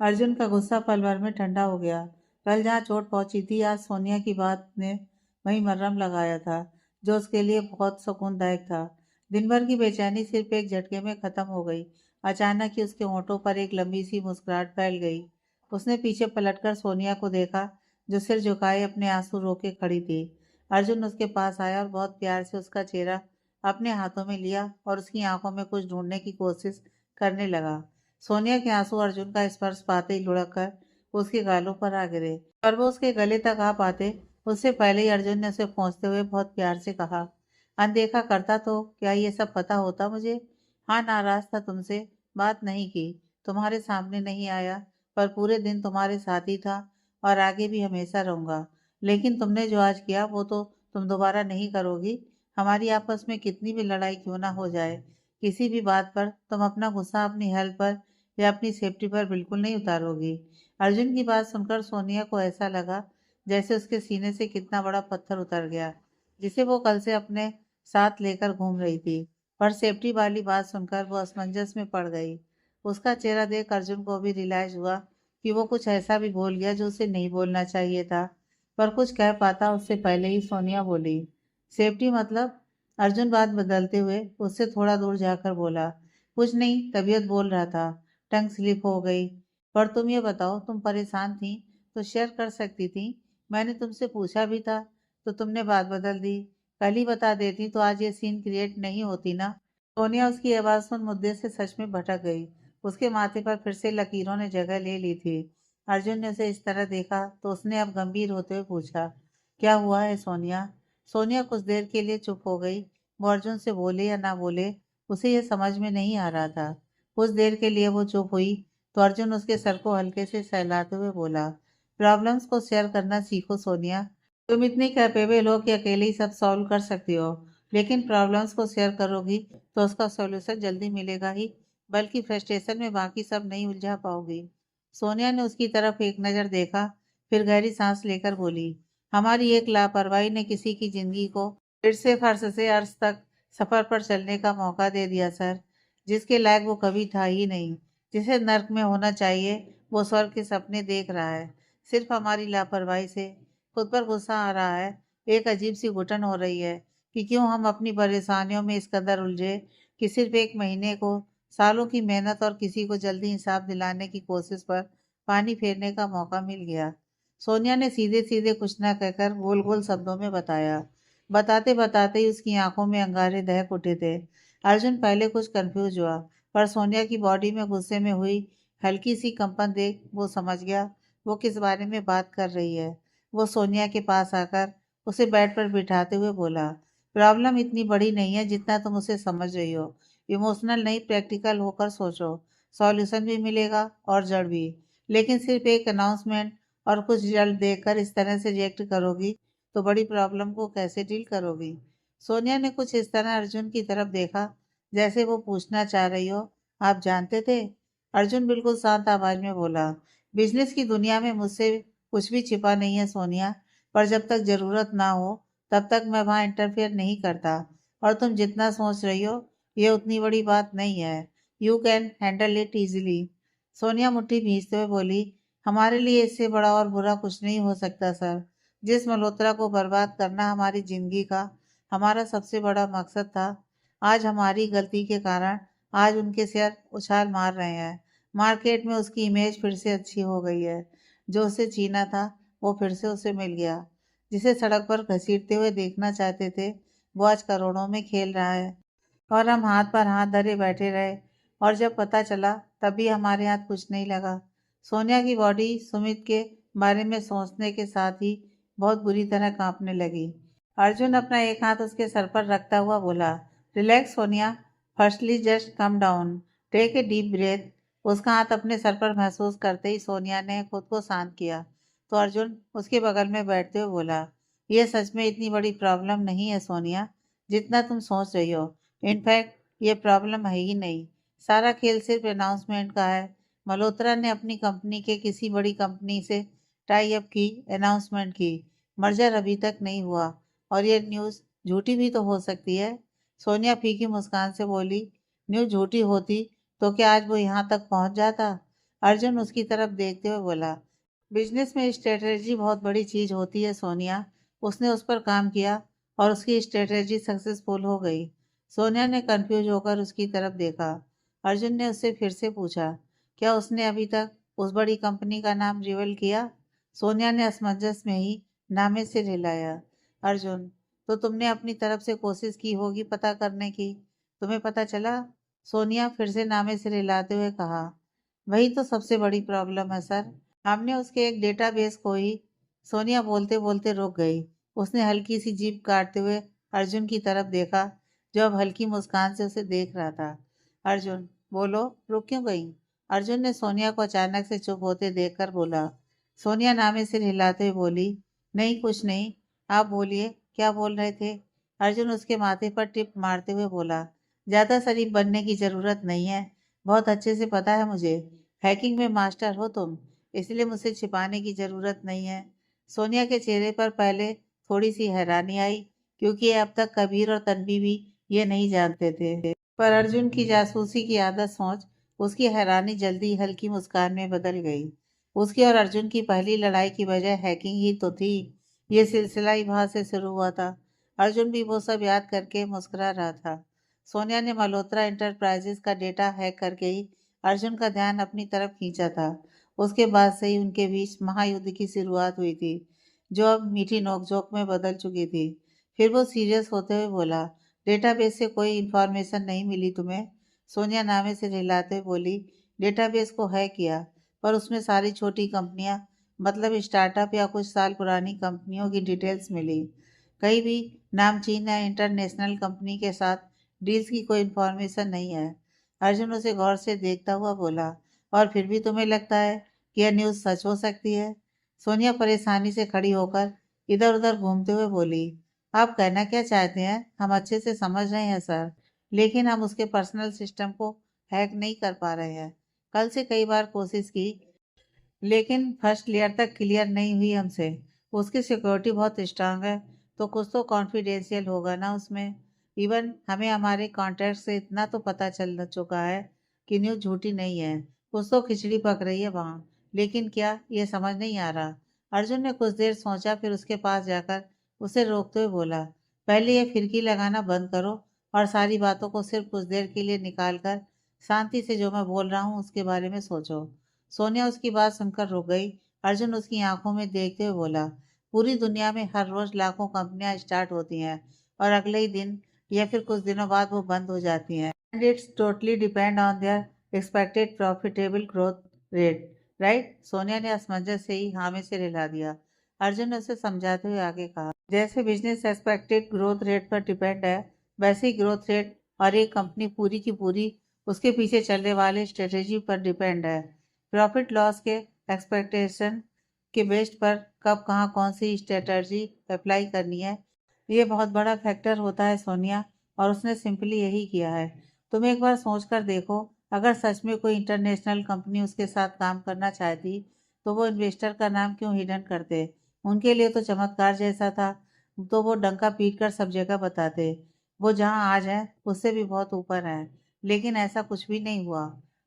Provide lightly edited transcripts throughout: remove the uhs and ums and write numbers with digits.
अर्जुन का गुस्सा पल भर में ठंडा हो गया। कल जहाँ चोट पहुंची थी, आज सोनिया की बात ने वही मरहम लगाया था, जो उसके लिए बहुत सुकूनदायक था। दिन भर की बेचैनी सिर्फ एक झटके में खत्म हो गई। अचानक ही उसके होंठों पर एक लंबी सी मुस्कुराहट फैल गई। उसने पीछे पलटकर सोनिया को देखा, जो सिर झुकाए अपने आंसू रोके खड़ी थी। अर्जुन उसके पास आया और बहुत प्यार से उसका चेहरा अपने हाथों में लिया और उसकी आंखों में कुछ ढूंढने की कोशिश करने लगा। सोनिया के आंसू अर्जुन का स्पर्श पाते ही लुढ़क कर उसके गालों पर आ गिरे, और वो उसके गले तक आ पाते उससे पहले ही अर्जुन ने उसे पहुंचते हुए बहुत प्यार से कहा, अनदेखा करता तो क्या ये सब पता होता मुझे? हाँ, नाराज था तुमसे, बात नहीं की, तुम्हारे सामने नहीं आया, पर पूरे दिन तुम्हारे साथ ही था और आगे भी हमेशा रहूंगा। लेकिन तुमने जो आज किया वो तो तुम दोबारा नहीं करोगी। हमारी आपस में कितनी भी लड़ाई क्यों ना हो जाए, किसी भी बात पर तुम अपना गुस्सा अपनी हेल्थ पर या अपनी सेफ्टी पर बिल्कुल नहीं उतारोगी। अर्जुन की बात सुनकर सोनिया को ऐसा लगा जैसे उसके सीने से कितना बड़ा पत्थर उतर गया, जिसे वो कल से अपने साथ लेकर घूम रही थी। पर सेफ्टी वाली बात सुनकर वो असमंजस में पड़ गई। उसका चेहरा देख अर्जुन को भी रियलाइज हुआ कि वो कुछ ऐसा भी बोल गया जो उसे नहीं बोलना चाहिए था। पर कुछ कह पाता उससे पहले ही सोनिया बोली, सेफ्टी मतलब? अर्जुन बात बदलते हुए उससे थोड़ा दूर जाकर बोला, कुछ नहीं, तबीयत बोल रहा था, टंग स्लिप हो गई। पर तुम ये बताओ, तुम परेशान थी तो शेयर कर सकती थी। मैंने तुमसे पूछा भी था तो तुमने बात बदल दी। कल ही बता देती तो आज ये सीन क्रिएट नहीं होती ना। सोनिया उसकी आवाज सुन मुद्दे से सच में भटक गई। उसके माथे पर फिर से लकीरों ने जगह ले ली थी। अर्जुन ने उसे इस तरह देखा तो उसने अब गंभीर होते हुए पूछा, क्या हुआ है सोनिया? सोनिया कुछ देर के लिए चुप हो गई। वो अर्जुन से बोले या ना बोले, उसे यह समझ में नहीं आ रहा था। कुछ देर के लिए वो चुप हुई तो अर्जुन उसके सर को हल्के से सहलाते हुए बोला, प्रॉब्लम्स को शेयर करना सीखो सोनिया। तुम इतनी कैपेबल हो कि अकेले ही सब सॉल्व कर सकती हो, लेकिन प्रॉब्लम्स को शेयर करोगी तो उसका सॉल्यूशन जल्दी मिलेगा ही, बल्कि फ्रस्ट्रेशन में बाकी सब नहीं उलझा पाओगी। सोनिया ने उसकी तरफ एक नज़र देखा, फिर गहरी सांस लेकर बोली, हमारी एक लापरवाही ने किसी की जिंदगी को फिर से फर्श से अर्श तक सफर पर चलने का मौका दे दिया सर, जिसके लायक वो कभी था ही नहीं। जिसे नर्क में होना चाहिए वो स्वर्ग के सपने देख रहा है। सिर्फ हमारी लापरवाही से खुद पर गुस्सा आ रहा है। एक अजीब सी घुटन हो रही है कि क्यों हम अपनी परेशानियों में इस कदर उलझे कि सिर्फ एक महीने को सालों की मेहनत और किसी को जल्दी इंसाफ दिलाने की कोशिश पर पानी फेरने का मौका मिल गया। सोनिया ने सीधे सीधे कुछ न कहकर गोल गोल शब्दों में बताया। बताते बताते ही उसकी आंखों में अंगारे दहक उठे थे। अर्जुन पहले कुछ कंफ्यूज हुआ, पर सोनिया की बॉडी में गुस्से में हुई हल्की सी कंपन देख वो समझ गया वो किस बारे में बात कर रही है। वो सोनिया के पास आकर उसे बेड पर बिठाते हुए बोला, प्रॉब्लम इतनी बड़ी नहीं है जितना तुम उसे समझ रही हो। इमोशनल नहीं, प्रैक्टिकल होकर सोचो, सॉल्यूशन भी मिलेगा और जड़ भी। लेकिन सिर्फ एक अनाउंसमेंट और कुछ जल्द देखकर इस तरह से रिएक्ट करोगी तो बड़ी प्रॉब्लम को कैसे डील करोगी? सोनिया ने कुछ इस तरह अर्जुन की तरफ देखा जैसे वो पूछना चाह रही हो, आप जानते थे? अर्जुन बिल्कुल शांत आवाज में बोला, बिजनेस की दुनिया में मुझसे कुछ भी छिपा नहीं है सोनिया, पर जब तक जरूरत ना हो तब तक मैं वहां इंटरफेयर नहीं करता। और तुम जितना सोच रही हो ये उतनी बड़ी बात नहीं है। You can handle it easily. Sonia मुट्ठी भींचते हुए बोली, हमारे लिए इससे बड़ा और बुरा कुछ नहीं हो सकता सर। जिस मल्होत्रा को बर्बाद करना हमारी जिंदगी का हमारा सबसे बड़ा मकसद था, आज हमारी गलती के कारण आज उनके शेयर उछाल मार रहे हैं। मार्केट में उसकी इमेज फिर से अच्छी हो गई है। जो उसे छीना था वो फिर से उसे मिल गया। जिसे सड़क पर घसीटते हुए देखना चाहते थे वो आज करोड़ों में खेल रहा है। और हम हाथ पर हाथ धरे बैठे रहे, और जब पता चला तब भी हमारे हाथ कुछ नहीं लगा। सोनिया की बॉडी सुमित के बारे में सोचने के साथ ही बहुत बुरी तरह कांपने लगी। अर्जुन अपना एक हाथ उसके सर पर रखता हुआ बोला, relax Sonia, firstly just come down, take a deep breath. उसका हाथ अपने सर पर महसूस करते ही सोनिया ने खुद को शांत किया तो अर्जुन उसके बगल में बैठते हुए बोला, यह सच में इतनी बड़ी प्रॉब्लम नहीं है सोनिया, जितना तुम सोच रही हो। इनफैक्ट ये प्रॉब्लम है ही नहीं। सारा खेल सिर्फ अनाउंसमेंट का है। मल्होत्रा ने अपनी कंपनी के किसी बड़ी कंपनी से टाई अप की, अनाउंसमेंट की, मर्जर अभी तक नहीं हुआ, और ये न्यूज़ झूठी भी तो हो सकती है। सोनिया फीकी मुस्कान से बोली, न्यूज़ झूठी होती तो क्या आज वो यहाँ तक पहुँच जाता? अर्जुन उसकी तरफ देखते हुए बोला, बिजनेस में स्ट्रेटेजी बहुत बड़ी चीज होती है सोनिया। उसने उस पर काम किया और उसकी स्ट्रेटेजी सक्सेसफुल हो गई। सोनिया ने कंफ्यूज होकर उसकी तरफ देखा। अर्जुन ने उससे फिर से पूछा, क्या उसने अभी तक उस बड़ी कंपनी का नाम रिवील किया? सोनिया ने असमंजस में ही नामे से हिलाया। अर्जुन, तो तुमने अपनी तरफ से कोशिश की होगी पता करने की, तुम्हें पता चला? सोनिया फिर से नामे से हिलाते हुए कहा, वही तो सबसे बड़ी प्रॉब्लम है सर, हमने उसके एक डेटाबेस को ही। सोनिया बोलते बोलते रुक गई। उसने हल्की सी जीभ काटते हुए अर्जुन की तरफ देखा, जो अब हल्की मुस्कान से उसे देख रहा था। अर्जुन, बोलो, रुक क्यों गई? अर्जुन ने सोनिया को अचानक से चुप होते देखकर बोला। सोनिया नामे सिर हिलाते हुए बोली, नहीं कुछ नहीं, आप बोलिए, क्या बोल रहे थे? अर्जुन उसके माथे पर टिप मारते हुए बोला, ज्यादा शरीफ बनने की जरूरत नहीं है, बहुत अच्छे से पता है मुझे, हैकिंग में मास्टर हो तुम, इसलिए मुझसे छिपाने की जरूरत नहीं है। सोनिया के चेहरे पर पहले थोड़ी सी हैरानी आई, क्योंकि अब तक कबीर और तन्वी भी ये नहीं जानते थे। पर अर्जुन की जासूसी की आदत सोच उसकी हैरानी जल्दी हल्की मुस्कान में बदल गई। उसकी और अर्जुन की पहली लड़ाई की वजह हैकिंग ही तो थी। ये सिलसिला ही वहां से शुरू हुआ था। अर्जुन भी वो सब याद करके मुस्कुरा रहा था। सोनिया ने मल्होत्रा एंटरप्राइजेस का डेटा हैक करके ही अर्जुन का ध्यान अपनी तरफ खींचा था। उसके बाद से ही उनके बीच महायुद्ध की शुरुआत हुई थी, जो अब मीठी नोकझोंक में बदल चुकी थी। फिर वो सीरियस होते हुए बोला, डेटाबेस से कोई इन्फॉर्मेशन नहीं मिली तुम्हें? सोनिया नामे से हिलाते हुए बोली, डेटाबेस को हैक किया, पर उसमें सारी छोटी कंपनियां, मतलब स्टार्टअप या कुछ साल पुरानी कंपनियों की डिटेल्स मिली। कहीं भी नामचीन या इंटरनेशनल कंपनी के साथ डील्स की कोई इन्फॉर्मेशन नहीं है। अर्जुन उसे गौर से देखता हुआ बोला, और फिर भी तुम्हें लगता है कि यह न्यूज़ सच हो सकती है? सोनिया परेशानी से खड़ी होकर इधर उधर घूमते हुए बोली, आप कहना क्या चाहते हैं हम अच्छे से समझ रहे हैं सर, लेकिन हम उसके पर्सनल सिस्टम को हैक नहीं कर पा रहे हैं। कल से कई बार कोशिश की, लेकिन फर्स्ट लेयर तक क्लियर नहीं हुई हमसे। उसकी सिक्योरिटी बहुत स्ट्रांग है, तो कुछ तो कॉन्फिडेंशियल होगा ना उसमें। इवन हमें हमारे कॉन्टैक्ट से इतना तो पता चल चुका है कि न्यूज़ झूठी नहीं है। कुछ तो खिचड़ी पक रही है वहाँ, लेकिन क्या, ये समझ नहीं आ रहा। अर्जुन ने कुछ देर सोचा, फिर उसके पास जाकर उसे रोकते हुए बोला, पहले ये फिरकी लगाना बंद करो और सारी बातों को सिर्फ कुछ देर के लिए निकाल कर शांति से जो मैं बोल रहा हूँ उसके बारे में सोचो। सोनिया उसकी बात सुनकर रुक गई। अर्जुन उसकी आंखों में देखते हुए बोला, पूरी दुनिया में हर रोज लाखों कंपनियां स्टार्ट होती हैं और अगले ही दिन या फिर कुछ दिनों बाद वो बंद हो जाती हैं, and it's totally depend on their expected profitable growth rate, right? Sonia ने असमंजस से ही हाँ में सिर हिला दिया। अर्जुन ने उसे समझाते हुए आगे कहा, जैसे बिजनेस एक्सपेक्टेड ग्रोथ रेट पर डिपेंड है, वैसे ही ग्रोथ रेट और एक कंपनी पूरी की पूरी उसके पीछे चलने वाले स्ट्रेटेजी पर डिपेंड है। प्रॉफिट लॉस के एक्सपेक्टेशन के बेस्ड पर कब कहाँ कौन सी स्ट्रेटजी अप्लाई करनी है, ये बहुत बड़ा फैक्टर होता है सोनिया, और उसने सिंपली यही किया है। तुम एक बार सोच कर देखो, अगर सच में कोई इंटरनेशनल कंपनी उसके साथ काम करना चाहती, तो वो इन्वेस्टर का नाम क्यों हिडन करते? उनके लिए तो चमत्कार जैसा था, तो वो डंका पीट कर सब जगह बताते वो जहाँ आज है उससे भी बहुत ऊपर है। लेकिन ऐसा कुछ भी नहीं हुआ।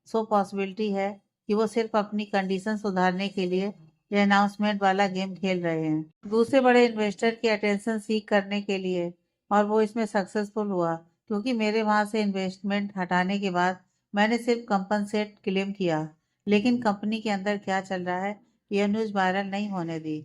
सो पॉसिबिलिटी है कि वो सिर्फ अपनी कंडीशन सुधारने के लिए ये अनाउंसमेंट वाला गेम खेल रहे हैं, दूसरे बड़े इन्वेस्टर की अटेंशन सीख करने के लिए। और वो इसमें सक्सेसफुल हुआ, क्योंकि मेरे वहां से इन्वेस्टमेंट हटाने के बाद मैंने सिर्फ कंपनसेट क्लेम किया, लेकिन कंपनी के अंदर क्या चल रहा है यह न्यूज़ वायरल नहीं होने दी।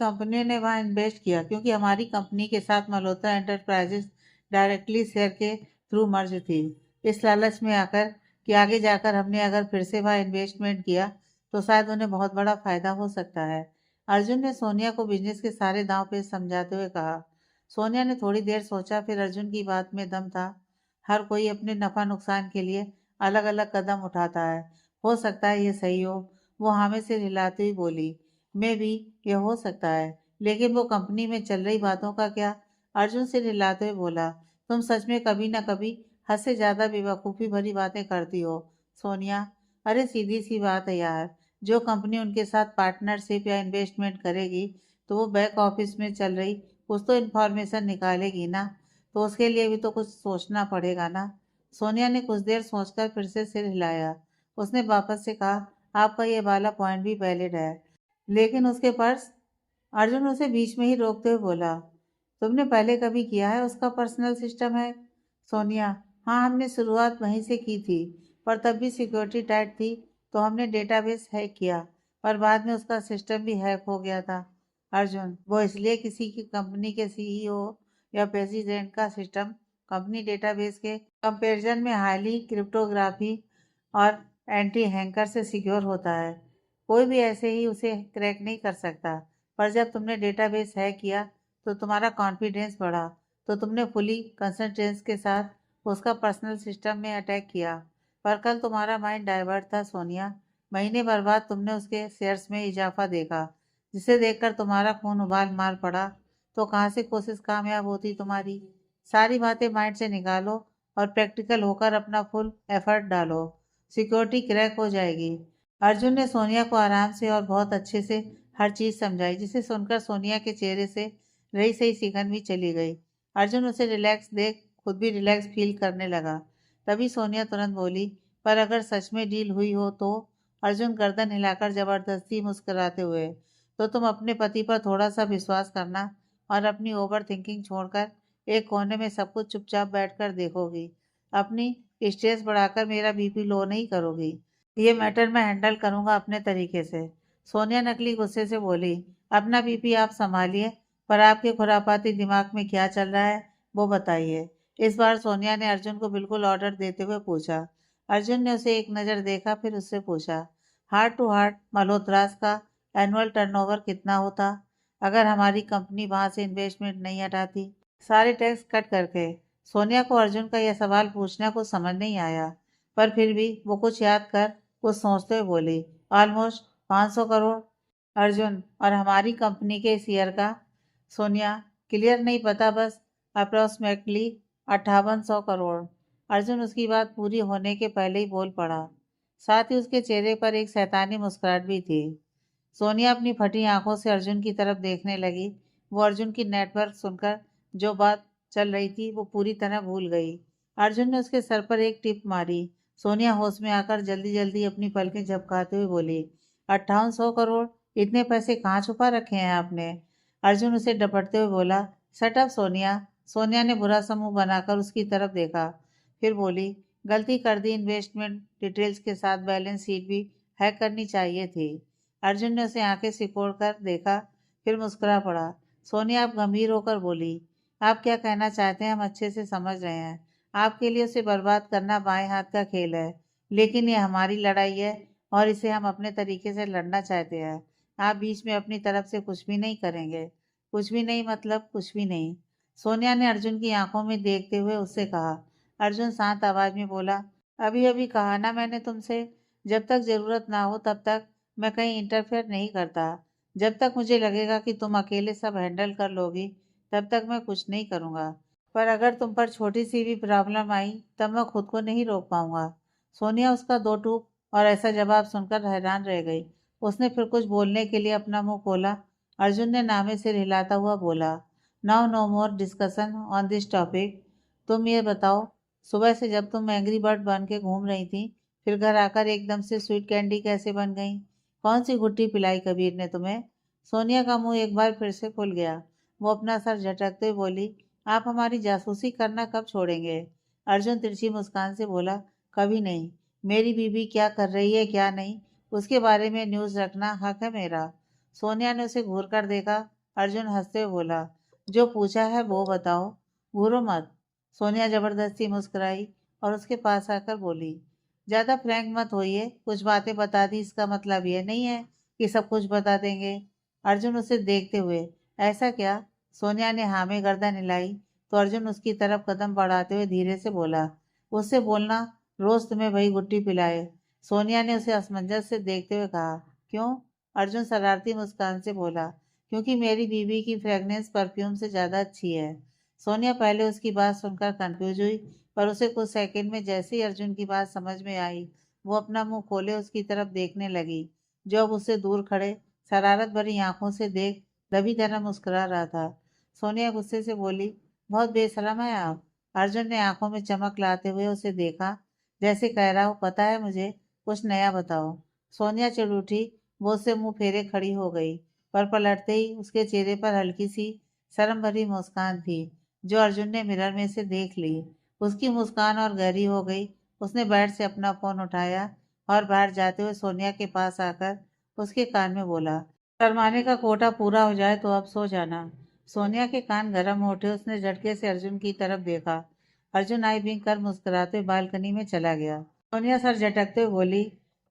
कंपनी ने वहां इन्वेस्ट किया क्योंकि हमारी कंपनी के साथ मल्होत्रा एंटरप्राइजेस डायरेक्टली शेयर के थ्रू मर्ज थी। इस लालच में आकर कि आगे जाकर हमने अगर फिर से वहां इन्वेस्टमेंट किया तो शायद उन्हें बहुत बड़ा फायदा हो सकता है। अर्जुन ने सोनिया को बिजनेस के सारे दांव पेच समझाते हुए कहा। सोनिया ने थोड़ी देर सोचा, फिर अर्जुन की बात में दम था। हर कोई अपने नफा नुकसान के लिए अलग अलग कदम उठाता है, हो सकता है ये सही हो। वो हामी से हिलाती हुई बोली, मैं भी, यह हो सकता है, लेकिन वो कंपनी में चल रही बातों का क्या? अर्जुन सिर हिलाते हुए बोला, तुम सच में कभी ना कभी हद से ज्यादा बेवकूफ़ी भरी बातें करती हो सोनिया। अरे सीधी सी बात है यार, जो कंपनी उनके साथ पार्टनरशिप या इन्वेस्टमेंट करेगी, तो वो बैक ऑफिस में चल रही कुछ तो इन्फॉर्मेशन निकालेगी ना, तो उसके लिए भी तो कुछ सोचना पड़ेगा ना। सोनिया ने कुछ देर सोचकर फिर से सिर हिलाया। उसने वापस से कहा, आपका ये वाला पॉइंट भी वैलिड है। लेकिन उसके पर्स? अर्जुन उसे बीच में ही रोकते हुए बोला। तुमने पहले कभी किया है उसका पर्सनल सिस्टम है? सोनिया, हाँ, हमने शुरुआत वहीं से की थी, पर तब भी सिक्योरिटी टाइट थी, तो हमने डेटाबेस हैक किया, पर बाद में उसका सिस्टम भी हैक हो गया था। अर्जुन, वो इसलिए किसी की कंपनी के सीईओ या प्रेसिडेंट का सिस्टम कंपनी डेटाबेस के कंपैरिजन में हाईली क्रिप्टोग्राफी और एंटी हैकर से सिक्योर होता है। कोई भी ऐसे ही उसे क्रैक नहीं कर सकता। पर जब तुमने डेटाबेस हैक किया तो तुम्हारा कॉन्फिडेंस बढ़ा, तो तुमने फुली कंसंट्रेंस के साथ उसका पर्सनल सिस्टम में अटैक किया। पर कल तुम्हारा माइंड डाइवर्ट था सोनिया। महीने भर बाद तुमने उसके शेयर्स में इजाफा देखा, जिसे देखकर तुम्हारा खून उबाल मार पड़ा। तो कहाँ से कोशिश कामयाब होती तुम्हारी? सारी बातें माइंड से निकालो और प्रैक्टिकल होकर अपना फुल एफर्ट डालो। सिक्योरिटी क्रैक हो जाएगी। अर्जुन ने सोनिया को आराम से और बहुत अच्छे से हर चीज समझाई, जिसे सुनकर सोनिया के चेहरे से रही सही सिकन भी चली गई। अर्जुन उसे रिलैक्स देख खुद भी रिलैक्स फील करने लगा। तभी सोनिया तुरंत बोली, पर अगर सच में डील हुई हो तो? अर्जुन गर्दन हिलाकर जबरदस्ती मुस्कुराते हुए, तो तुम अपने पति पर थोड़ा सा विश्वास करना और अपनी ओवर थिंकिंग छोड़कर एक कोने में सब कुछ चुपचाप बैठकर देखोगी। अपनी स्ट्रेस बढ़ाकर मेरा बीपी लो नहीं करोगी। ये मैटर मैं हैंडल करूंगा अपने तरीके से। सोनिया नकली गुस्से से बोली, अपना बीपी आप संभालिए, पर आपके खुरापाती दिमाग में क्या चल रहा है वो बताइए। इस बार सोनिया ने अर्जुन को बिल्कुल ऑर्डर देते हुए पूछा। अर्जुन ने उसे एक नज़र देखा, फिर उससे पूछा, हार्ट टू हार्ट मल्होत्रास का एनुअल टर्नओवर कितना होता अगर हमारी कंपनी वहां से इन्वेस्टमेंट नहीं हटाती, सारे टैक्स कट करके? सोनिया को अर्जुन का यह सवाल पूछना कुछ समझ नहीं आया, पर फिर भी वो कुछ याद कर कुछ सोचते हुए बोली, ऑलमोस्ट 500 करोड़। अर्जुन, और हमारी कंपनी के इस ईयर का? सोनिया, क्लियर नहीं पता, बस अप्रोक्सीमेटली 5800 करोड़। अर्जुन उसकी बात पूरी होने के पहले ही बोल पड़ा। साथ ही उसके चेहरे पर एक शैतानी मुस्कुराहट भी थी। सोनिया अपनी फटी आंखों से अर्जुन की तरफ देखने लगी। वो अर्जुन की नेटवर्क सुनकर जो बात चल रही थी वो पूरी तरह भूल गई। अर्जुन ने उसके सर पर एक टिप मारी। सोनिया होश में आकर जल्दी जल्दी अपनी पलकें झपकाते हुए बोली, 5800 करोड़? इतने पैसे कहाँ छुपा रखे हैं आपने? अर्जुन उसे डपटते हुए बोला, शट अप सोनिया। सोनिया ने बुरा सा मुंह बनाकर उसकी तरफ देखा, फिर बोली, गलती कर दी, इन्वेस्टमेंट डिटेल्स के साथ बैलेंस शीट भी हैक करनी चाहिए थी। अर्जुन ने उसे आंखें सिकोड़ कर देखा, फिर मुस्कुरा पड़ा। सोनिया अब गंभीर होकर बोली, आप क्या कहना चाहते हैं हम अच्छे से समझ रहे हैं। आपके लिए उसे बर्बाद करना बाएं हाथ का खेल है, लेकिन ये हमारी लड़ाई है और इसे हम अपने तरीके से लड़ना चाहते हैं। आप बीच में अपनी तरफ से कुछ भी नहीं करेंगे। कुछ भी नहीं मतलब कुछ भी नहीं? सोनिया ने अर्जुन की आंखों में देखते हुए उससे कहा। अर्जुन शांत आवाज में बोला, अभी अभी कहा ना मैंने तुमसे, जब तक जरूरत ना हो तब तक मैं कहीं इंटरफेयर नहीं करता। जब तक मुझे लगेगा कि तुम अकेले सब हैंडल कर लोगी, तब तक मैं कुछ नहीं करूंगा। पर अगर तुम पर छोटी सी भी प्रॉब्लम आई तब मैं खुद को नहीं रोक पाऊंगा। सोनिया उसका दो टूक और ऐसा जवाब सुनकर हैरान रह गई। उसने फिर कुछ बोलने के लिए अपना मुंह खोला। अर्जुन ने नामे सिर हिलाता हुआ बोला, now no more discussion on this topic. तुम ये बताओ, सुबह से जब तुम एंग्री बर्ड बन के घूम रही थी, फिर घर आकर एकदम से स्वीट कैंडी कैसे बन गई? कौन सी गुट्टी पिलाई कबीर ने तुम्हें? सोनिया का मुंह एक बार फिर से खुल गया। वो अपना सर झटकते हुए बोली, आप हमारी जासूसी करना कब छोड़ेंगे? अर्जुन तिरछी मुस्कान से बोला, कभी नहीं। मेरी बीवी क्या कर रही है क्या नहीं, उसके बारे में न्यूज़ रखना हक है मेरा। सोनिया ने उसे घूर कर देखा। अर्जुन हंसते हुए बोला, जो पूछा है वो बताओ, घूरो मत। सोनिया जबरदस्ती मुस्कुराई और उसके पास आकर बोली, ज्यादा फ्रैंक मत होइए, कुछ बातें बता दी इसका मतलब ये नहीं है कि सब कुछ बता देंगे। अर्जुन उसे देखते हुए, ऐसा क्या? सोनिया ने हाँ में गर्दन हिलाई, तो अर्जुन उसकी तरफ कदम बढ़ाते हुए धीरे से बोला, उससे बोलना रोज तुम्हें वही गुट्टी पिलाए। सोनिया ने उसे असमंजस से देखते हुए कहा, क्यों? अर्जुन शरारती मुस्कान से बोला, क्योंकि मेरी बीवी की फ्रेगनेंस परफ्यूम से ज्यादा अच्छी है। सोनिया पहले उसकी बात सुनकर कंफ्यूज हुई, पर उसे कुछ सेकंड में जैसे ही अर्जुन की बात समझ में आई, वो अपना मुंह खोले उसकी तरफ देखने लगी, जो अब उससे दूर खड़े शरारत भरी आंखों से देख दबी तरह मुस्कुरा रहा था। सोनिया गुस्से से बोली, बहुत बेशरम है आप। अर्जुन ने आंखों में चमक लाते हुए उसे देखा, जैसे कह रहा हो, पता है मुझे, कुछ नया बताओ। सोनिया चिढ़ उठी। वो उससे मुंह फेरे खड़ी हो गई, पर पलटते ही उसके चेहरे पर हल्की सी शर्म भरी मुस्कान थी, जो अर्जुन ने मिरर में से देख ली। उसकी मुस्कान और गहरी हो गई। उसने बेड से अपना फोन उठाया और बाहर जाते हुए सोनिया के पास आकर उसके कान में बोला, शर्माने का कोटा पूरा हो जाए तो अब सो जाना। सोनिया के कान गर्म हो उठे। उसने झटके से अर्जुन की तरफ देखा। अर्जुन आई बिंग कर मुस्कुराते हुए बालकनी में चला गया। सोनिया सर झटकते हुए बोली,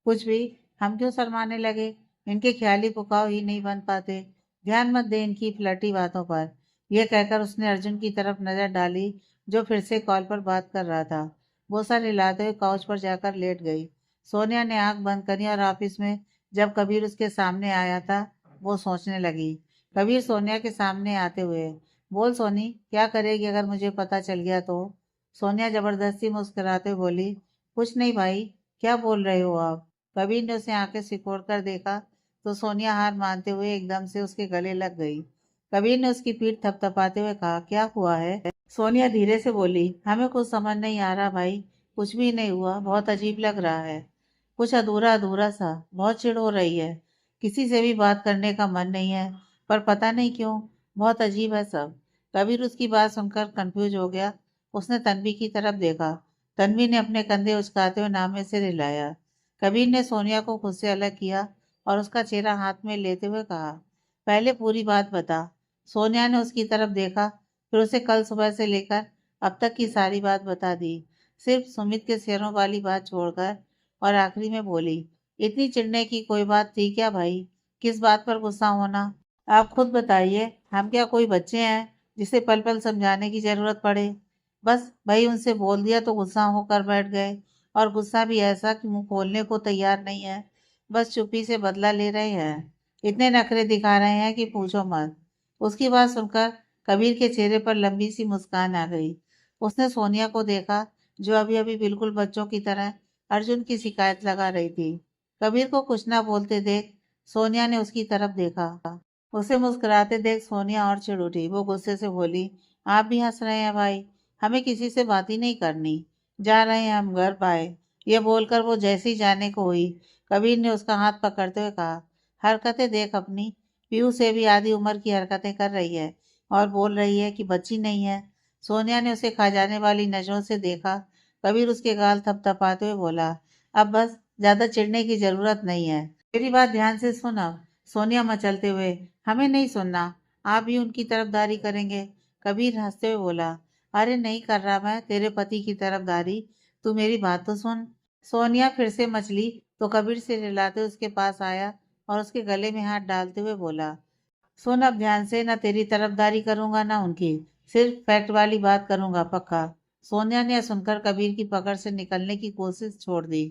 कुछ भी, हम क्यों शर्माने लगे? इनके ख्याली पुकाव ही नहीं बन पाते। ध्यान मत दे इनकी फ्लर्टी बातों पर। यह कहकर उसने अर्जुन की तरफ नजर डाली, जो फिर से कॉल पर बात कर रहा था। वो सर हिलाते हुए काउच पर जाकर लेट गई। सोनिया ने आंख बंद करी और ऑफिस में जब कबीर उसके सामने आया था, वो सोचने लगी। कबीर सोनिया के सामने आते हुए, बोल सोनी, क्या करेगी अगर मुझे पता चल गया तो? सोनिया जबरदस्ती मुस्कुराते हुए बोली, कुछ नहीं भाई, क्या बोल रहे हो आप? कबीर ने उसे आंखें सिकोड़ कर देखा तो सोनिया हार मानते हुए एकदम से उसके गले लग गई। कबीर ने उसकी पीठ थपथपाते हुए कहा, क्या हुआ है? सोनिया धीरे से बोली, हमें कुछ समझ नहीं आ रहा भाई। कुछ भी नहीं हुआ, बहुत अजीब लग रहा है। कुछ अधूरा अधूरा सा, बहुत चिढ़ हो रही है। किसी से भी बात करने का मन नहीं है, पर पता नहीं क्यों बहुत अजीब है सब। कबीर उसकी बात सुनकर कंफ्यूज हो गया। उसने तन्वी की तरफ देखा। तन्वी ने अपने कंधे उचकाते हुए नाम में सिर हिलाया। कबीर ने सोनिया को खुद से अलग किया और उसका चेहरा हाथ में लेते हुए कहा, पहले पूरी बात बता। सोनिया ने उसकी तरफ देखा, फिर उसे कल सुबह से लेकर अब तक की सारी बात बता दी, सिर्फ सुमित के शेरों वाली बात छोड़कर, और आखिरी में बोली, इतनी चिढ़ने की कोई बात थी क्या भाई? किस बात पर गुस्सा होना? आप खुद बताइए, हम क्या कोई बच्चे हैं जिसे पल पल समझाने की जरूरत पड़े? बस भाई उनसे बोल दिया तो गुस्सा होकर बैठ गए, और गुस्सा भी ऐसा कि मुंह खोलने को तैयार नहीं है। बस चुप्पी से बदला ले रहे हैं। इतने नखरे दिखा रहे हैं कि पूछो मत। उसकी बात सुनकर कबीर के चेहरे पर लंबी सी मुस्कान आ गई। उसने सोनिया को देखा, जो अभी अभी बिल्कुल बच्चों की तरह अर्जुन की शिकायत लगा रही थी। कबीर को कुछ ना बोलते देख सोनिया ने उसकी तरफ देखा। उसे मुस्कुराते देख सोनिया और चिढ़ उठी। वो गुस्से से बोली, आप भी हंस रहे हैं भाई? हमें किसी से बात ही नहीं करनी। जा रहे हैं हम घर बाय। ये बोलकर वो जैसे ही जाने को हुई, कबीर ने उसका हाथ पकड़ते हुए कहा, हरकतें देख अपनी। पीयू से भी आधी उम्र की हरकतें कर रही है और बोल रही है कि बच्ची नहीं है। सोनिया ने उसे खा जाने वाली नजरों से देखा। कबीर उसके गाल थपथपाते हुए बोला, अब बस, ज्यादा चिढ़ने की जरूरत नहीं है। मेरी बात ध्यान से सुन अब। सोनिया मचलते हुए, हमें नहीं सुनना। आप भी उनकी तरफदारी करेंगे? कबीर हंसते हुए बोला, अरे नहीं कर रहा मैं तेरे पति की तरफदारी। तू मेरी बात तो सुन। सोनिया फिर से मचली तो कबीर से रिलाते उसके पास आया और उसके गले में हाथ डालते हुए बोला, सुन अब ध्यान से, ना तेरी तरफदारी करूंगा ना उनकी। सिर्फ फैक्ट वाली बात करूंगा, पक्का? सोनिया ने यह सुनकर कबीर की पकड़ से निकलने की कोशिश छोड़ दी।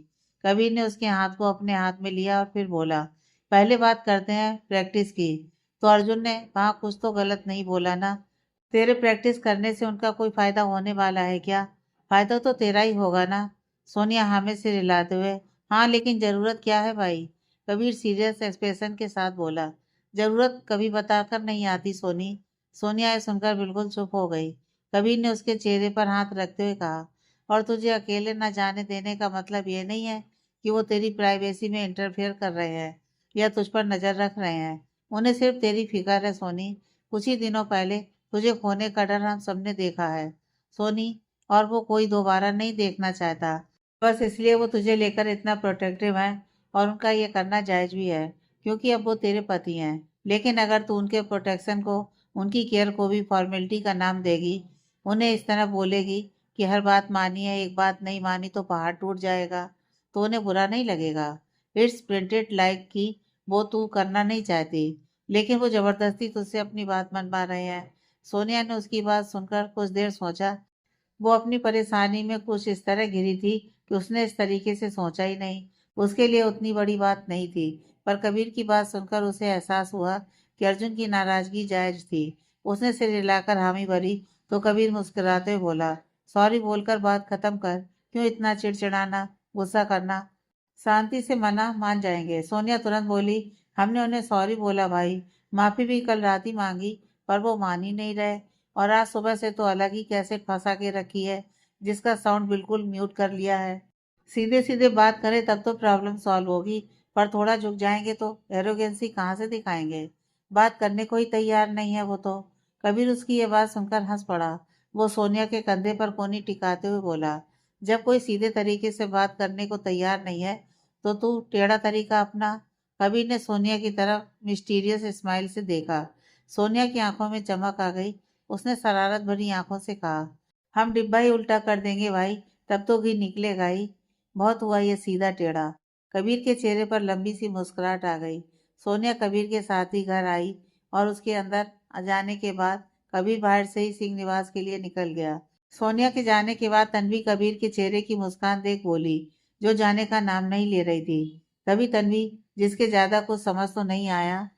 कबीर ने उसके हाथ को अपने हाथ में लिया और फिर बोला, पहले बात करते हैं प्रैक्टिस की। तो अर्जुन ने, वहाँ कुछ तो गलत नहीं बोला ना? तेरे प्रैक्टिस करने से उनका कोई फायदा होने वाला है क्या? फायदा तो तेरा ही होगा ना? सोनिया हामी से हिलाते हुए, हाँ लेकिन जरूरत क्या है भाई? कबीर सीरियस एक्सप्रेशन के साथ बोला, जरूरत कभी बताकर नहीं आती सोनी। सोनिया ये सुनकर बिल्कुल चुप हो गई। कबीर ने उसके चेहरे पर हाथ रखते हुए कहा, और तुझे अकेले न जाने देने का मतलब ये नहीं है कि वो तेरी प्राइवेसी में इंटरफेयर कर रहे हैं या तुझ पर नजर रख रहे हैं। उन्हें सिर्फ तेरी फिक्र है सोनी। कुछ ही दिनों पहले तुझे खोने का डर हम सबने देखा है सोनी, और वो कोई दोबारा नहीं देखना चाहता। बस इसलिए वो तुझे लेकर इतना प्रोटेक्टिव है, और उनका ये करना जायज भी है, क्योंकि अब वो तेरे पति हैं। लेकिन अगर तू उनके प्रोटेक्शन को, उनकी केयर को भी फॉर्मेलिटी का नाम देगी, उन्हें इस तरह बोलेगी कि हर बात मानी है, एक बात नहीं मानी तो पहाड़ टूट जाएगा, तो उन्हें बुरा नहीं लगेगा? इट्स प्रिंटेड लाइक कि वो तू करना नहीं चाहती, लेकिन वो जबरदस्ती तुझसे अपनी बात मनवा रहे हैं। सोनिया ने उसकी बात सुनकर कुछ देर सोचा। वो अपनी परेशानी में कुछ इस तरह घिरी थी कि उसने इस तरीके से सोचा ही नहीं। उसके लिए उतनी बड़ी बात नहीं थी, पर कबीर की बात सुनकर उसे एहसास हुआ कि अर्जुन की नाराजगी जायज थी। उसने सिर हिलाकर हामी भरी तो कबीर मुस्कुराते हुए बोला, सॉरी बोलकर बात खत्म कर, क्यों इतना चिड़चिड़ाना, गुस्सा करना? शांति से मना मान जाएंगे। सोनिया तुरंत बोली, हमने उन्हें सॉरी बोला भाई, माफी भी कल रात ही मांगी, पर वो मान ही नहीं रहे। और आज सुबह से तो अलग ही कैसेट फंसा के रखी है, जिसका साउंड बिल्कुल म्यूट कर लिया है। सीधे सीधे बात करें तब तो प्रॉब्लम सॉल्व होगी, पर थोड़ा झुक जाएंगे तो एरोगेंसी कहाँ से दिखाएंगे। बात करने को ही तैयार नहीं है वो तो। कबीर उसकी ये बात सुनकर हंस पड़ा। वो सोनिया के कंधे पर कोनी टिकाते हुए बोला, जब कोई सीधे तरीके से बात करने को तैयार नहीं है तो तू टेढ़ा तरीका अपना। कबीर ने सोनिया की तरफ मिस्टीरियस स्माइल से देखा। सोनिया की आंखों में चमक आ गई। उसने शरारत भरी आंखों से कहा, हम डिब्बा ही उल्टा कर देंगे भाई, तब तो घी निकलेगा ही। बहुत हुआ ये सीधा टेढ़ा। कबीर के चेहरे पर लंबी सी मुस्कुराहट आ गई। सोनिया कबीर के साथ ही घर आई और उसके अंदर जाने के बाद कबीर बाहर से ही सिंह निवास के लिए निकल गया। सोनिया के जाने के बाद तन्वी कबीर के चेहरे की मुस्कान देख बोली, जो जाने का नाम नहीं ले रही थी। तभी तन्वी, जिसके ज्यादा कुछ समझ तो नहीं आया,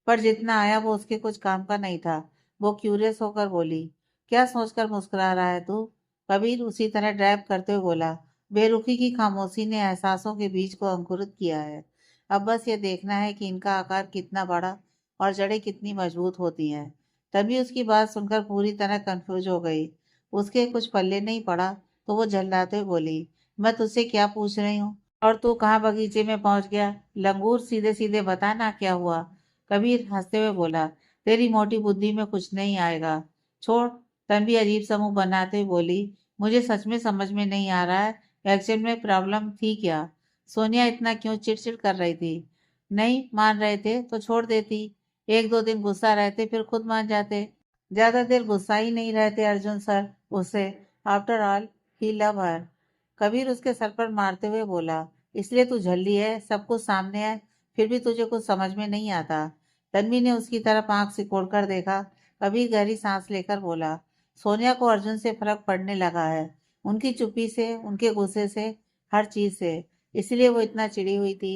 पर जितना आया वो उसके कुछ काम का नहीं था, वो क्यूरियस होकर बोली, क्या सोचकर मुस्कुरा रहा है तू। कबीर उसी तरह ड्राइव करते हुए बोला, बेरुखी की खामोशी ने एहसासों के बीज को अंकुरित किया है। अब बस ये देखना है कि इनका आकार कितना बड़ा और जड़ें कितनी मजबूत होती हैं। तभी उसकी बात सुनकर पूरी तरह कंफ्यूज हो गई। उसके कुछ पल्ले नहीं पड़ा तो वो झल्लाते हुए बोली, मैं तुझसे क्या पूछ रही हूँ और तू कहाँ बगीचे में पहुंच गया। लंगूर, सीधे सीधे बता ना क्या हुआ। कबीर हंसते हुए बोला, तेरी मोटी बुद्धि में कुछ नहीं आएगा, छोड़। तन्वी अजीब सा मुंह बनाते हुए बोली, मुझे सच में समझ में नहीं आ रहा है, एक्चुअल में प्रॉब्लम थी क्या। सोनिया इतना क्यों चिड़चिड़ कर रही थी। नहीं मान रहे थे तो छोड़ देती, एक दो दिन गुस्सा रहते फिर खुद मान जाते। ज्यादा देर गुस्सा ही नहीं रहते अर्जुन सर उसे। आफ्टर ऑल ही लव हर। कबीर उसके सर पर मारते हुए बोला, इसलिए तू झल्ली है, सब कुछ सामने है, फिर भी तुझे कुछ समझ में नहीं आता। तन्वी ने उसकी तरफ आंख सिकोड़ कर देखा। कबीर गहरी सांस लेकर बोला, सोनिया को अर्जुन से फर्क पड़ने लगा है, उनकी चुप्पी से, उनके गुस्से से, हर चीज से, इसलिए वो इतना चिड़ी हुई थी।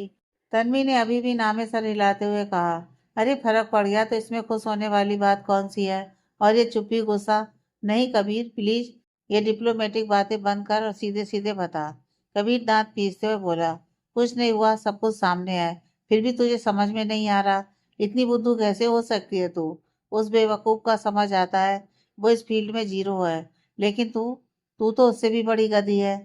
तन्वी ने अभी भी नामे सर हिलाते हुए कहा, अरे फर्क पड़ गया तो इसमें खुश होने वाली बात कौन सी है। और ये चुप्पी गुस्सा। नहीं कबीर प्लीज, ये डिप्लोमेटिक बातें बंद कर और सीधे सीधे बता। कबीर दांत पीसते हुए बोला, कुछ नहीं हुआ, सब कुछ सामने है, फिर भी तुझे समझ में नहीं आ रहा। इतनी बुद्धू कैसे हो सकती है तू। उस बेवकूफ का समझ आता है, वो इस फील्ड में जीरो है, लेकिन तू तू तो उससे भी बड़ी गधी है।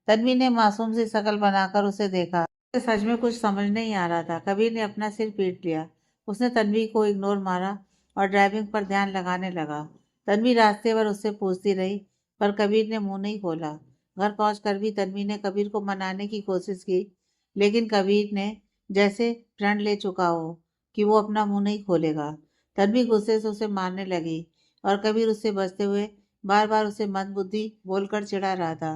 तन्वी ने मासूम सी शक्ल बनाकर उसे देखा। उसे सच में कुछ समझ नहीं आ रहा था। कबीर ने अपना सिर पीट लिया। उसने तन्वी को इग्नोर मारा और ड्राइविंग पर ध्यान लगाने लगा। तन्वी रास्ते भर उससे पूछती रही, पर कबीर ने मुंह नहीं खोला। घर पहुंचकर भी तन्वी ने कबीर को मनाने की कोशिश की, लेकिन कबीर ने जैसे प्रण ले चुका हो कि वो अपना मुंह नहीं खोलेगा। तन्वी गुस्से से उसे मारने लगी और कबीर उससे बचते हुए बार बार उसे मंदबुद्धि बोलकर चिढ़ा रहा था।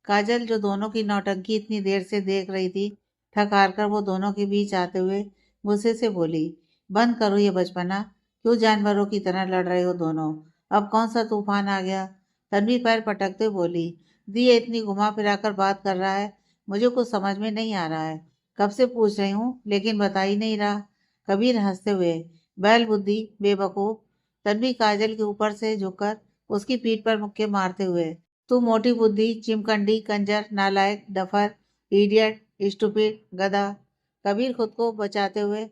काजल, जो दोनों की नौटंकी इतनी देर से देख रही थी, थक हार कर वो दोनों के बीच आते हुए गुस्से से बोली, बंद करो ये बचपना, क्यों जानवरों की तरह लड़ रहे हो दोनों। अब कौन सा तूफान आ गया। तन्वी पैर पटकते हुए बोली, दी ये इतनी घुमा फिरा कर बात कर रहा है, मुझे कुछ समझ में नहीं आ रहा है। कब से पूछ रही हूँ लेकिन बता ही नहीं रहा। कबीर हंसते हुए, बैल बुद्धि, बेवकूफ। तन्वी काजल के ऊपर से झुककर उसकी पीठ पर मुक्के मारते हुए, तू मोटी बुद्धि, चिमकंडी, कंजर, नालायक, डफर, इडियट, स्टूपिड, गधा। कबीर खुद को बचाते हुए,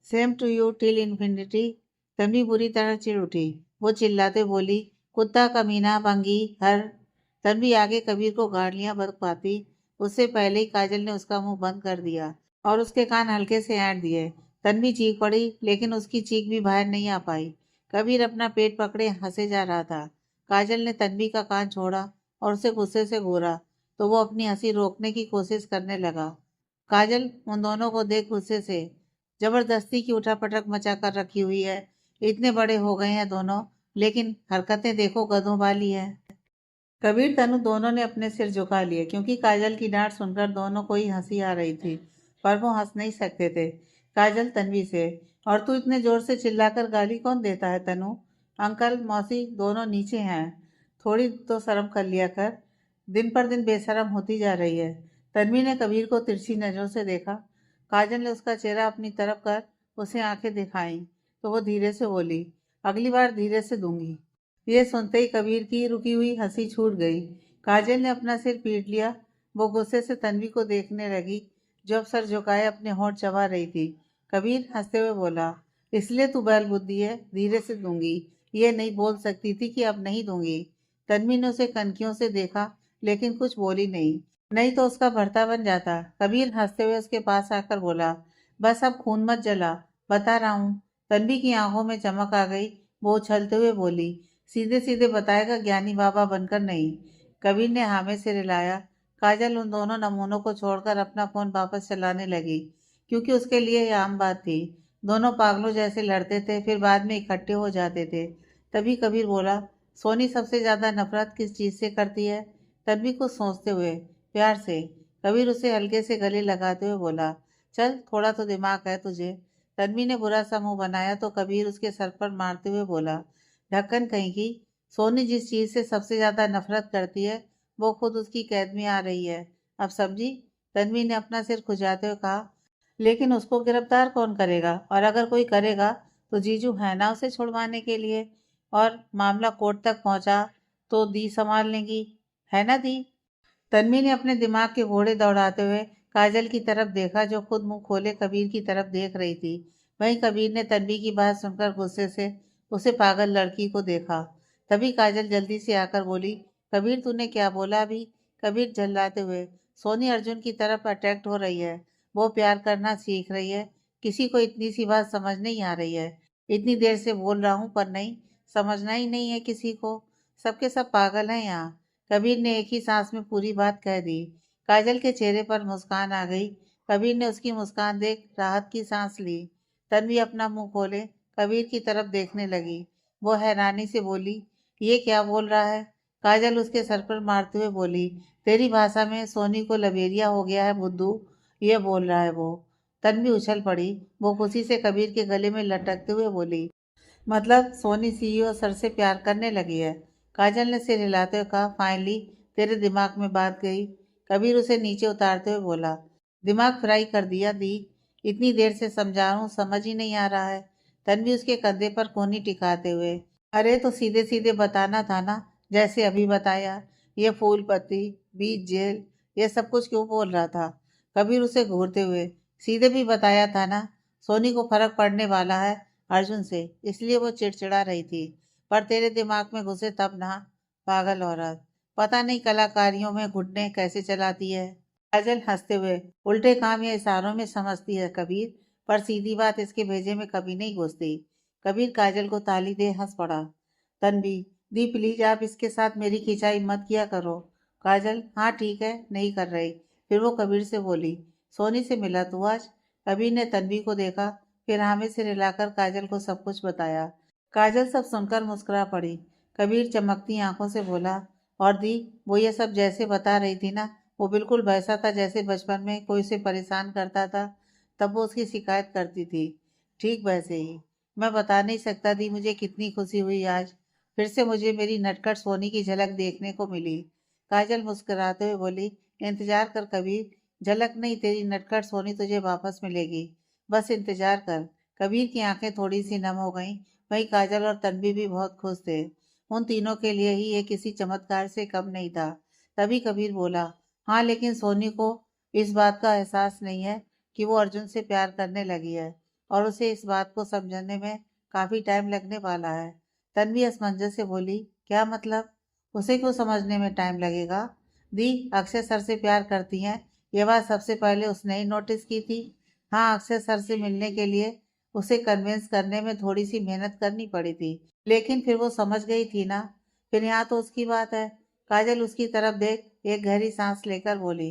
same to you till infinity. Tanvi बुरी तरह चिढ़ उठी। वो चिल्लाते बोली, कुत्ता, कमीना, भंगी, हर। तन्वी आगे कबीर को गालियां बक पाती उससे पहले ही काजल ने उसका मुंह बंद कर दिया और उसके कान हल्के से ऐंठ दिए। तन्वी चीख पड़ी, लेकिन उसकी चीख भी बाहर नहीं आ पाई। कबीर अपना पेट पकड़े हंसे जा रहा था। काजल ने तन्वी का कान छोड़ा और उसे गुस्से से घूरा तो वो अपनी हंसी रोकने की कोशिश करने लगा। काजल उन दोनों को देख गुस्से से, जबरदस्ती की उठापटक मचा कर रखी हुई है, इतने बड़े हो गए हैं दोनों, लेकिन हरकतें देखो गधों वाली है। कबीर, तनु दोनों ने अपने सिर झुका लिए, क्योंकि काजल की डांट सुनकर दोनों को ही हंसी आ रही थी, पर वो हंस नहीं सकते थे। काजल तन्वी से, और तू इतने जोर से चिल्लाकर गाली कौन देता है तनु। अंकल मौसी दोनों नीचे हैं, थोड़ी तो शर्म कर लिया कर, दिन पर दिन बेशरम होती जा रही है। तन्वी ने कबीर को तिरछी नजरों से देखा। काजल ने उसका चेहरा अपनी तरफ कर उसे आंखें दिखाई तो वो धीरे से बोली, अगली बार धीरे से दूंगी। ये सुनते ही कबीर की रुकी हुई हंसी छूट गई। काजल ने अपना सिर पीट लिया। वो गुस्से से तन्वी को देखने लगी, जो अब सर झुकाए अपने होंठ चबा रही थी। कबीर हंसते हुए बोला, इसलिए तू बैल बुद्धि है, धीरे से दूंगी, ये नहीं बोल सकती थी कि अब नहीं दूंगी। तन्वी ने उसे कनखियों से देखा, लेकिन कुछ बोली नहीं, नहीं तो उसका भरता बन जाता। कबीर हंसते हुए उसके पास आकर बोला, बस अब खून मत जला, बता रहा हूँ। तन्वी की आंखों में चमक आ गई। वो उछलते हुए बोली, सीधे सीधे बताएगा, ज्ञानी बाबा बनकर नहीं। कबीर ने हाँ में सिर हिलाया। काजल उन दोनों नमूनों को छोड़कर अपना फोन वापस चलाने लगी, क्योंकि उसके लिए यह आम बात थी। दोनों पागलों जैसे लड़ते थे, फिर बाद में इकट्ठे हो जाते थे। तभी कबीर बोला, सोनी सबसे ज्यादा नफरत किस चीज से करती है? तन्वी को सोचते हुए, प्यार से। कबीर उसे हल्के से गले लगाते हुए बोला, चल थोड़ा तो दिमाग है तुझे। तन्वी ने बुरा सा मुंह बनाया तो कबीर उसके सर पर मारते हुए बोला, ढक्कन कहीं की। सोनी जिस चीज से सबसे ज्यादा नफरत करती है, वो खुद उसकी कैद में आ रही है। अब समझी? तन्वी ने अपना सिर खुजाते हुए कहा, लेकिन उसको गिरफ्तार कौन करेगा? और अगर कोई करेगा तो जीजू है ना उसे छुड़वाने के लिए। और मामला कोर्ट तक पहुंचा तो दी संभाल लेंगी, है ना दी? तन्वी ने अपने दिमाग के घोड़े दौड़ाते हुए काजल की तरफ देखा, जो खुद मुंह खोले कबीर की तरफ देख रही थी। वहीं कबीर ने तन्वी की बात सुनकर गुस्से से उसे पागल लड़की को देखा। तभी काजल जल्दी से आकर बोली, कबीर तूने क्या बोला अभी? कबीर झल्लाते हुए, सोनी अर्जुन की तरफ अट्रैक्ट हो रही है, वो प्यार करना सीख रही है। किसी को इतनी सी बात समझ नहीं आ रही है। इतनी देर से बोल रहा हूँ पर नहीं, समझना ही नहीं है किसी को। सबके सब पागल हैं यहाँ। कबीर ने एक ही सांस में पूरी बात कह दी। काजल के चेहरे पर मुस्कान आ गई। कबीर ने उसकी मुस्कान देख राहत की सांस ली। तन्वी अपना मुंह खोले कबीर की तरफ देखने लगी। वो हैरानी से बोली, ये क्या बोल रहा है? काजल उसके सर पर मारते हुए बोली, तेरी भाषा में सोनी को लबेरिया हो गया है बुद्धू, ये बोल रहा है वो। तन्वी उछल पड़ी। वो खुशी से कबीर के गले में लटकते हुए बोली, मतलब सोनी सीईओ सर से प्यार करने लगी है? काजल ने सिर हिलाते हुए कहा, फाइनली तेरे दिमाग में बात गई। कबीर उसे नीचे उतारते हुए बोला, दिमाग फ्राई कर दिया दी। इतनी देर से समझा रहा हूँ, समझ ही नहीं आ रहा है। तन्वी उसके कंधे पर कोहनी टिकाते हुए, अरे तो सीधे सीधे बताना था ना, जैसे अभी बताया। ये फूल पत्ती, बीच जेल, ये सब कुछ क्यों बोल रहा था? कबीर उसे घूरते हुए, सीधे भी बताया था ना, सोनी को फर्क पड़ने वाला है अर्जुन से, इसलिए वो चिड़चिड़ा रही थी। पर तेरे दिमाग में घुसे तब ना, पागल औरत। पता नहीं कलाकारियों में घुटने कैसे चलाती है। काजल हंसते हुए, उल्टे काम या इशारों में समझती है कबीर, पर सीधी बात इसके भेजे में कभी नहीं घुसती। कबीर काजल को ताली दे हंस पड़ा। तन्वी, दी प्लीज आप इसके साथ मेरी खिंचाई मत किया करो। काजल, हाँ ठीक है, नहीं कर रही। फिर वो कबीर से बोली, सोनी से मिला तू आज? कबीर ने तन्वी को देखा, फिर हामी से हिलाकर काजल को सब कुछ बताया। काजल सब सुनकर मुस्कुरा पड़ी। कबीर चमकती आंखों से बोला, और दी, वो ये सब जैसे बता रही थी ना, वो बिल्कुल वैसा था जैसे बचपन में कोई उसे परेशान करता था तब वो उसकी शिकायत करती थी। ठीक वैसे ही। मैं बता नहीं सकता दी मुझे कितनी खुशी हुई आज। फिर से मुझे मेरी नटखट सोनी की झलक देखने को मिली। काजल मुस्कुराते हुए बोली, इंतजार कर कबीर, झलक नहीं तेरी नटखट सोनी तुझे वापस मिलेगी। बस इंतजार कर। कबीर की आंखें थोड़ी सी नम हो गईं। वहीं काजल और तन्वी भी बहुत खुश थे। उन तीनों के लिए ही ये किसी चमत्कार से कम नहीं था। तभी कबीर बोला, हाँ लेकिन सोनी को इस बात का एहसास नहीं है कि वो अर्जुन से प्यार करने लगी है, और उसे इस बात को समझने में काफी टाइम लगने वाला है। तन्वी असमंजस से बोली, क्या मतलब? उसे क्यों समझने में टाइम लगेगा? दी, अक्षय सर से प्यार करती हैं, ये बात सबसे पहले उसने ही नोटिस की थी। हाँ, अक्षय सर से मिलने के लिए उसे कन्विंस करने में थोड़ी सी मेहनत करनी पड़ी थी, लेकिन फिर वो समझ गई थी ना। फिर यहाँ तो उसकी बात है। काजल उसकी तरफ देख एक गहरी सांस लेकर बोली,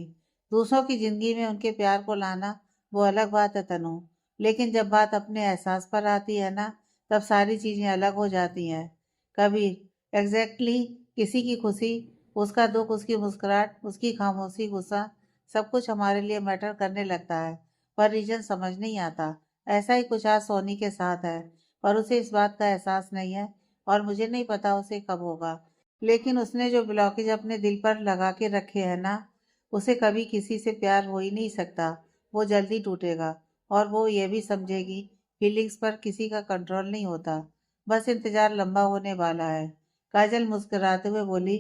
दूसरों की जिंदगी में उनके प्यार को लाना वो अलग बात है तनु, लेकिन जब बात अपने एहसास पर आती है ना, तब सारी चीजें अलग हो जाती हैं। कबीर, एग्जैक्टली। किसी की खुशी, उसका दुख, उसकी मुस्कुराहट, उसकी खामोशी, गुस्सा, सब कुछ हमारे लिए मैटर करने लगता है, पर रीजन समझ नहीं आता। ऐसा ही कुछ आज सोनी के साथ है, पर उसे इस बात का एहसास नहीं है, और मुझे नहीं पता उसे कब होगा। लेकिन उसने जो ब्लॉकेज अपने दिल पर लगा के रखे हैं ना, उसे कभी किसी से प्यार हो ही नहीं सकता। वो जल्दी टूटेगा, और वो ये भी समझेगी फीलिंग्स पर किसी का कंट्रोल नहीं होता। बस इंतजार लंबा होने वाला है। काजल मुस्कुराते हुए बोली,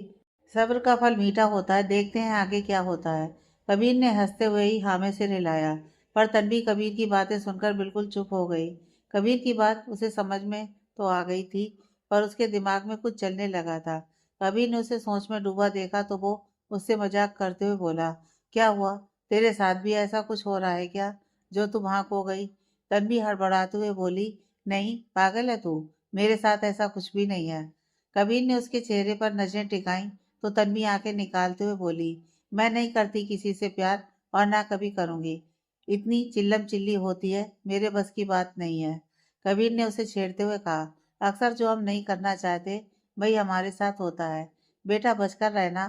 सब्र का फल मीठा होता है, देखते हैं आगे क्या होता है। कबीर ने हंसते हुए ही हाँ में सिर हिलाया, पर तन्वी कबीर की बातें सुनकर बिल्कुल चुप हो गई। कबीर की बात उसे समझ में तो आ गई थी, पर उसके दिमाग में कुछ चलने लगा था। कबीर ने उसे सोच में डूबा देखा तो वो उससे मजाक करते हुए बोला, क्या हुआ? तेरे साथ भी ऐसा कुछ हो रहा है क्या? जो तू वहां खो गई। तन्वी हड़बड़ाते हुए बोली, नहीं पागल है तू, मेरे साथ ऐसा कुछ भी नहीं है। कबीर ने उसके चेहरे पर नजरें टिकाई तो तन्वी आंखें निकालते हुए बोली, मैं नहीं करती किसी से प्यार और ना कभी करूंगी। इतनी चिल्लम चिल्ली होती है, मेरे बस की बात नहीं है। कबीर ने उसे छेड़ते हुए कहा, अक्सर जो हम नहीं करना चाहते वही हमारे साथ होता है, बेटा बचकर रहना।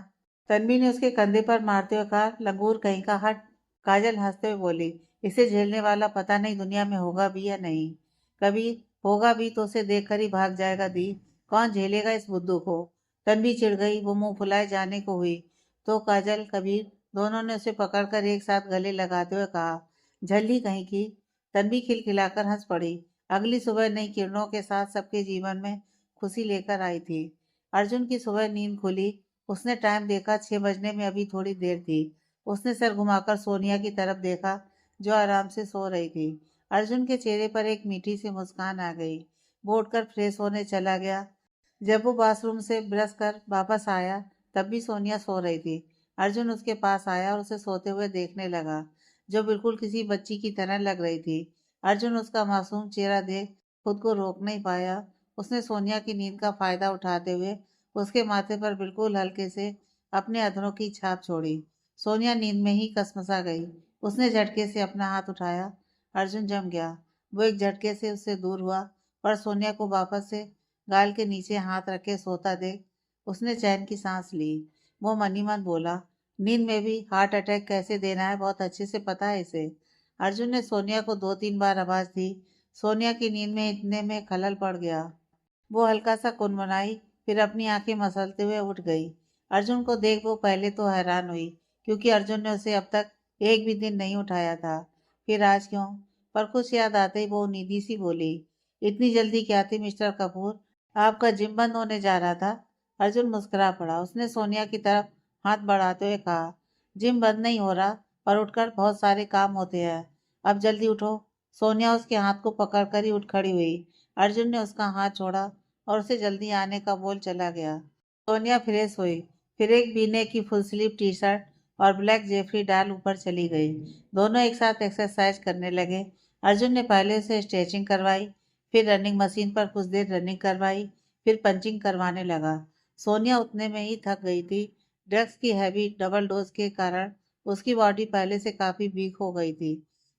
तन्वी ने उसके कंधे पर मारते हुए कहा, लंगूर कहीं का हट। काजल हंसते हुए बोली, इसे झेलने वाला पता नहीं दुनिया में होगा भी या नहीं। कभी होगा भी तो उसे देखकर ही भाग जाएगा दी, कौन झेलेगा इस बुद्धू को। तन्वी चिढ़ गई, वो मुंह फुलाए जाने को हुई तो काजल कबीर दोनों ने उसे पकड़कर एक साथ गले लगाते हुए कहा, झल्ली कहीं की। तन्वी खिलखिलाकर हंस पड़ी। अगली सुबह नई किरणों के साथ सबके जीवन में खुशी लेकर आई थी। अर्जुन की सुबह नींद खुली। उसने टाइम देखा, 6 बजने में अभी थोड़ी देर थी। उसने सर घुमाकर सोनिया की तरफ देखा जो आराम से सो रही थी। अर्जुन के चेहरे पर एक मीठी सी मुस्कान आ गई। वो उठकर फ्रेश होने चला गया। जब वो बाथरूम से ब्रश कर वापस आया तब भी सोनिया सो रही थी। अर्जुन उसके पास आया और उसे सोते हुए देखने लगा, जो बिल्कुल किसी बच्ची की तरह लग रही थी। अर्जुन उसका मासूम चेहरा देख खुद को रोक नहीं पाया। उसने सोनिया की नींद का फायदा उठाते हुए उसके माथे पर बिल्कुल हल्के से अपने अधरों की छाप छोड़ी। सोनिया नींद में ही कसमसा गई। उसने झटके से अपना हाथ उठाया। अर्जुन जम गया। वो एक झटके से उससे दूर हुआ, पर सोनिया को वापस से गाल के नीचे हाथ रखे सोता देख उसने चैन की सांस ली। वो मन ही मन बोला, नींद में भी हार्ट अटैक कैसे देना है बहुत अच्छे से पता है इसे। अर्जुन ने सोनिया को 2-3 बार आवाज दी। सोनिया की नींद में इतने में खलल पड़ गया। वो हल्का सा कुनमुनाई, फिर अपनी आंखें मसलते हुए उठ गई। अर्जुन को देख वो पहले तो हैरान हुई, क्योंकि अर्जुन ने उसे अब तक एक भी दिन नहीं उठाया था। फिर आज क्यों? पर कुछ याद आते ही वो नींदी सी बोली, इतनी जल्दी क्या थी मिस्टर कपूर? आपका जिम बंद होने जा रहा था। अर्जुन मुस्कुरा पड़ा। उसने सोनिया की तरफ हाथ बढ़ाते हुए कहा, जिम बंद नहीं हो रहा, पर उठकर बहुत सारे काम होते हैं। अब जल्दी उठो। सोनिया उसके हाथ को पकड़कर ही उठ खड़ी हुई। अर्जुन ने उसका हाथ छोड़ा और उसे जल्दी आने का बोल चला गया। सोनिया फ्रेश हुई, फिर एक बीने की फुल स्लीव टी शर्ट और ब्लैक जेफरी डाल ऊपर चली गई। दोनों एक साथ एक्सरसाइज करने लगे। अर्जुन ने पहले से स्ट्रेचिंग करवाई, फिर रनिंग मशीन पर कुछ देर रनिंग करवाई, फिर पंचिंग करवाने लगा। सोनिया उतने में ही थक गई थी। ड्रग्स की हैवी डबल डोज के कारण उसकी बॉडी पहले से काफी वीक हो गई थी।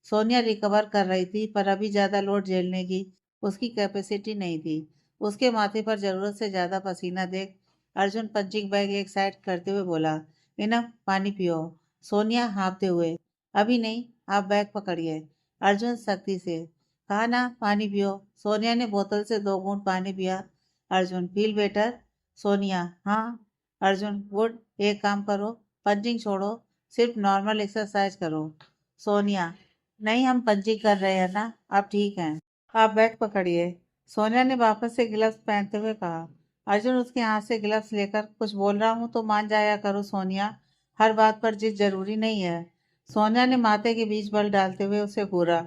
सोनिया रिकवर कर रही थी, पर अभी ज्यादा लोड झेलने की उसकी कैपेसिटी नहीं थी। उसके माथे पर जरूरत से ज्यादा पसीना देख अर्जुन पंचिंग बैग एक साइड करते हुए बोला, इनफ, पानी पियो। सोनिया हाँफते हुए, अभी नहीं, आप बैग पकड़िए। अर्जुन सख्ती से, कहा ना पानी पियो। सोनिया ने बोतल से 2 घूंट पानी पिया। Arjun, feel better? सोनिया, हाँ। अर्जुन, गुड। एक काम करो, पंचिंग छोड़ो, सिर्फ नॉर्मल एक्सरसाइज करो। सोनिया, नहीं हम पंचिंग कर रहे हैं ना, आप ठीक हैं। आप बैग पकड़िए। सोनिया ने वापस से ग्लव्स पहनते हुए कहा। अर्जुन उसके हाथ से ग्लव्स लेकर, कुछ बोल रहा हूँ तो मान जाया करो सोनिया, हर बात पर जिद जरूरी नहीं है। सोनिया ने माथे के बीच बल डालते हुए उसे घूरा।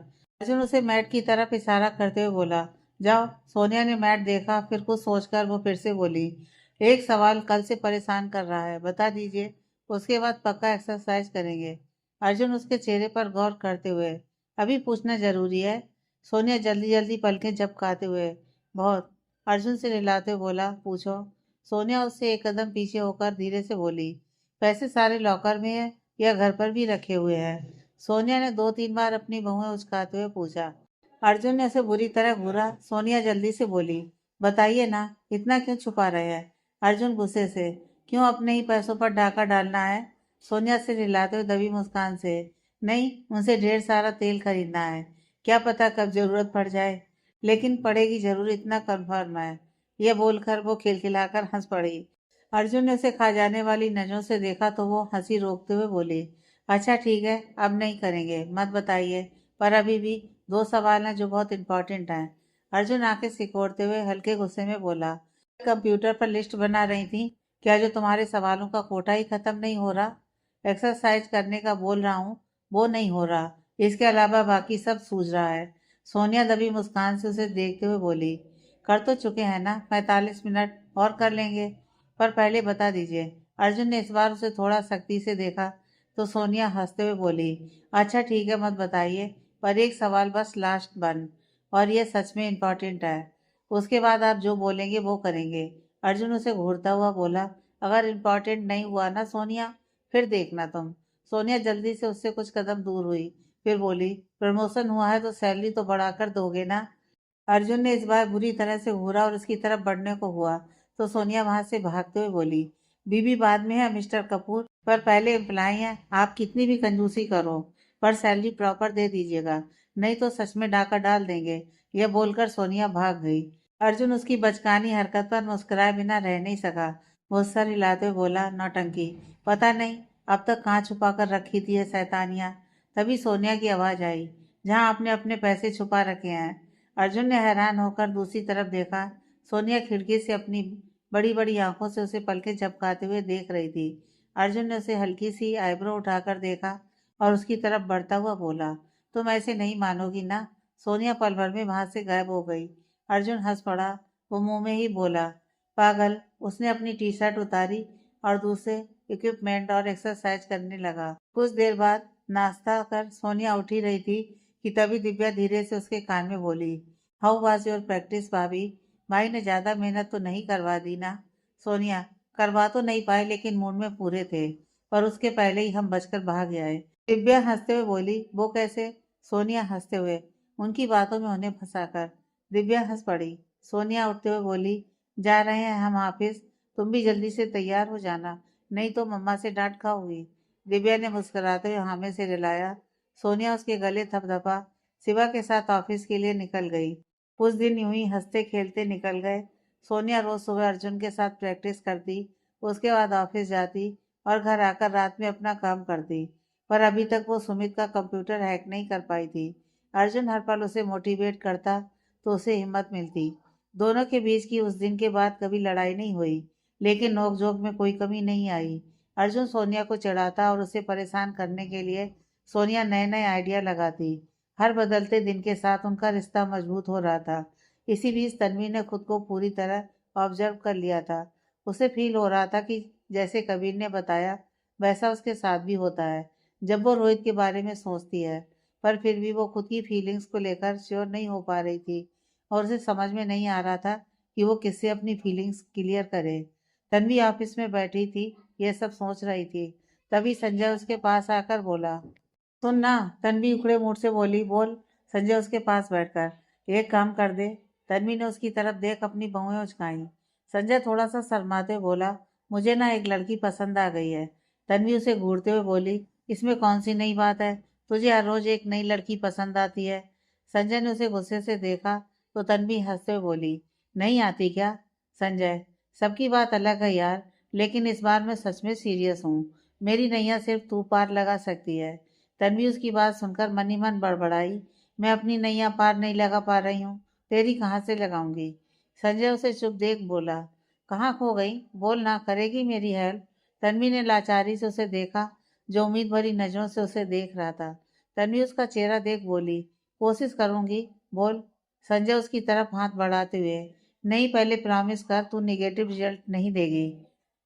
अर्जुन उसे मैट की तरफ इशारा करते हुए बोला, जाओ। सोनिया ने मैट देखा, फिर कुछ सोचकर वो फिर से बोली, एक सवाल कल से परेशान कर रहा है, बता दीजिए, उसके बाद पक्का एक्सरसाइज करेंगे। अर्जुन उसके चेहरे पर गौर करते हुए, अभी पूछना जरूरी है? सोनिया जल्दी जल्दी पलकें झपकाते हुए, बहुत। अर्जुन से रिलाते हुए बोला, पूछो। सोनिया उससे एक कदम पीछे होकर धीरे से बोली, पैसे सारे लॉकर में है या घर पर भी रखे हुए हैं? सोनिया ने 2-3 बार अपनी बहुएं उचकाते हुए पूछा। अर्जुन ने उसे बुरी तरह घूरा। सोनिया जल्दी से बोली, बताइए ना, इतना क्यों छुपा रहे हैं? अर्जुन गुस्से से, क्यों अपने ही पैसों पर डाका डालना है? सोनिया से रिलाते हुए दबी मुस्कान से, नहीं, उनसे ढेर सारा तेल खरीदना है, क्या पता कब जरूरत पड़ जाए, लेकिन पड़ेगी जरूर, इतना कन्फर्म है। यह बोलकर वो खिलखिलाकर हंस पड़ी। अर्जुन ने उसे खा जाने वाली नजरों से देखा तो वो हंसी रोकते हुए बोली, अच्छा ठीक है, अब नहीं करेंगे, मत बताइए, पर अभी भी 2 सवाल हैं जो बहुत इंपॉर्टेंट हैं। अर्जुन आंखें सिकोड़ते हुए हल्के गुस्से में बोला, कंप्यूटर पर लिस्ट बना रही थी क्या, जो तुम्हारे सवालों का कोटा ही खत्म नहीं हो रहा? एक्सरसाइज करने का बोल रहा हूँ, वो नहीं हो रहा, इसके अलावा बाकी सब सूझ रहा है। सोनिया दबी मुस्कान से उसे देखते हुए बोली, कर तो चुके हैं ना, 45 मिनट और कर लेंगे, पर पहले बता दीजिए। अर्जुन ने इस बार उसे थोड़ा सख्ती से देखा तो सोनिया हंसते हुए बोली, अच्छा ठीक है, मत बताइए, पर एक सवाल बस लास्ट वन, और ये सच में इम्पोर्टेंट है। उसके बाद आप जो बोलेंगे वो करेंगे। अर्जुन उसे घूरता हुआ बोला, अगर इम्पोर्टेंट नहीं हुआ ना सोनिया, फिर देखना तुम। सोनिया जल्दी से उससे कुछ कदम दूर हुई, फिर बोली, प्रमोशन हुआ है तो सैलरी तो बढ़ाकर दोगे ना। अर्जुन ने इस बार बुरी तरह से घूरा और उसकी तरफ बढ़ने को हुआ तो सोनिया वहां से भागते हुए बोली, बीबी बाद में है मिस्टर कपूर, पर पहले एम्प्लॉय हैं। आप कितनी भी कंजूसी करो पर सैलरी प्रॉपर दे दीजिएगा, नहीं तो सच में डाका डाल देंगे। यह बोलकर सोनिया भाग गई। अर्जुन उसकी बचकानी हरकत पर मुस्कुराए बिना रह नहीं सका। वो सर हिलाते हुए बोला, नौटंकी, पता नहीं अब तक कहाँ छुपा कर रखी थी ये शैतानिया। तभी सोनिया की आवाज आई, जहाँ आपने अपने पैसे छुपा रखे हैं। अर्जुन ने हैरान होकर दूसरी तरफ देखा। सोनिया खिड़की से अपनी बड़ी बड़ी आंखों से उसे पलके झपकाते हुए देख रही थी। अर्जुन ने उसे हल्की सी आईब्रो उठाकर देखा और उसकी तरफ बढ़ता हुआ बोला, तुम ऐसे नहीं मानोगी ना। सोनिया पल भर में वहां से गायब हो गई। अर्जुन हंस पड़ा। वो मुंह में ही बोला, पागल। उसने अपनी टी शर्ट उतारी और दूसरे इक्विपमेंट और एक्सरसाइज करने लगा। कुछ देर बाद नाश्ता कर सोनिया उठी रही थी कि तभी दिव्या धीरे से उसके कान में बोली, हाउ वाज योर प्रैक्टिस भाभी। भाई ने ज्यादा मेहनत तो नहीं करवा दी ना। सोनिया, करवा तो नहीं पाए लेकिन मूड में पूरे थे, पर उसके पहले ही हम बचकर भाग आए। दिव्या हंसते हुए बोली, वो कैसे। सोनिया हंसते हुए, उनकी बातों में उन्हें फंसाकर। दिव्या हंस पड़ी। सोनिया उठते हुए बोली, जा रहे हैं हम ऑफिस, तुम भी जल्दी से तैयार हो जाना, नहीं तो मम्मा से डांट खाओगी। दिव्या ने मुस्कुराते हुए हामी से रिलाया। सोनिया उसके गले थपथपा शिवा के साथ ऑफिस के लिए निकल गई। कुछ दिन यूं ही हंसते खेलते निकल गए। सोनिया रोज सुबह अर्जुन के साथ प्रैक्टिस करती, उसके बाद ऑफिस जाती और घर आकर रात में अपना काम करती, पर अभी तक वो सुमित का कंप्यूटर हैक नहीं कर पाई थी। अर्जुन हर पल उसे मोटिवेट करता तो उसे हिम्मत मिलती। दोनों के बीच की उस दिन के बाद कभी लड़ाई नहीं हुई, लेकिन नोकझोंक में कोई कमी नहीं आई। अर्जुन सोनिया को चिढ़ाता और उसे परेशान करने के लिए सोनिया नए नए आइडिया लगाती। हर बदलते दिन के साथ उनका रिश्ता मजबूत हो रहा था। इसी बीच तन्वी ने खुद को पूरी तरह ऑब्जर्व कर लिया था। उसे फील हो रहा था कि जैसे कबीर ने बताया वैसा उसके साथ भी होता है जब वो रोहित के बारे में सोचती है। पर फिर भी वो खुद की फीलिंग्स को लेकर श्योर नहीं हो पा रही थी और उसे समझ में नहीं आ रहा था कि वो किससे अपनी फीलिंग्स क्लियर करे। तन्वी ऑफिस में बैठी थी, यह सब सोच रही थी। तभी संजय उसके पास आकर बोला, सुन ना। तन्वी उखड़े मुंह से बोली, बोल। संजय उसके पास बैठकर, एक काम कर दे। तन्वी ने उसकी तरफ देख अपनी भौहें उचकाई। संजय थोड़ा सा शर्माते हुए बोला, मुझे ना एक लड़की पसंद आ गई है। तन्वी उसे घूरते हुए बोली, इसमें कौन सी नई बात है, तुझे हर रोज एक नई लड़की पसंद आती है। संजय ने उसे गुस्से से देखा तो तन्वी हंसते हुए बोली, नहीं आती क्या। संजय, सबकी बात अलग है यार, लेकिन इस बार मैं सच में सीरियस हूँ। मेरी नैया सिर्फ तू पार लगा सकती है। तन्वी उसकी बात सुनकर मन ही मन बड़बड़ाई, मैं अपनी नैया पार नहीं लगा पा रही हूँ, तेरी कहाँ से लगाऊंगी। संजय उसे चुप देख बोला, कहाँ खो गई, बोल ना, करेगी मेरी हेल्प। तन्वी ने लाचारी से उसे देखा, जो उम्मीद भरी नजरों से उसे देख रहा था। तन्वी उसका चेहरा देख बोली, कोशिश करूंगी, बोल। संजय उसकी तरफ हाथ बढ़ाते हुए, नहीं, पहले प्रॉमिस कर तू निगेटिव रिजल्ट नहीं देगी।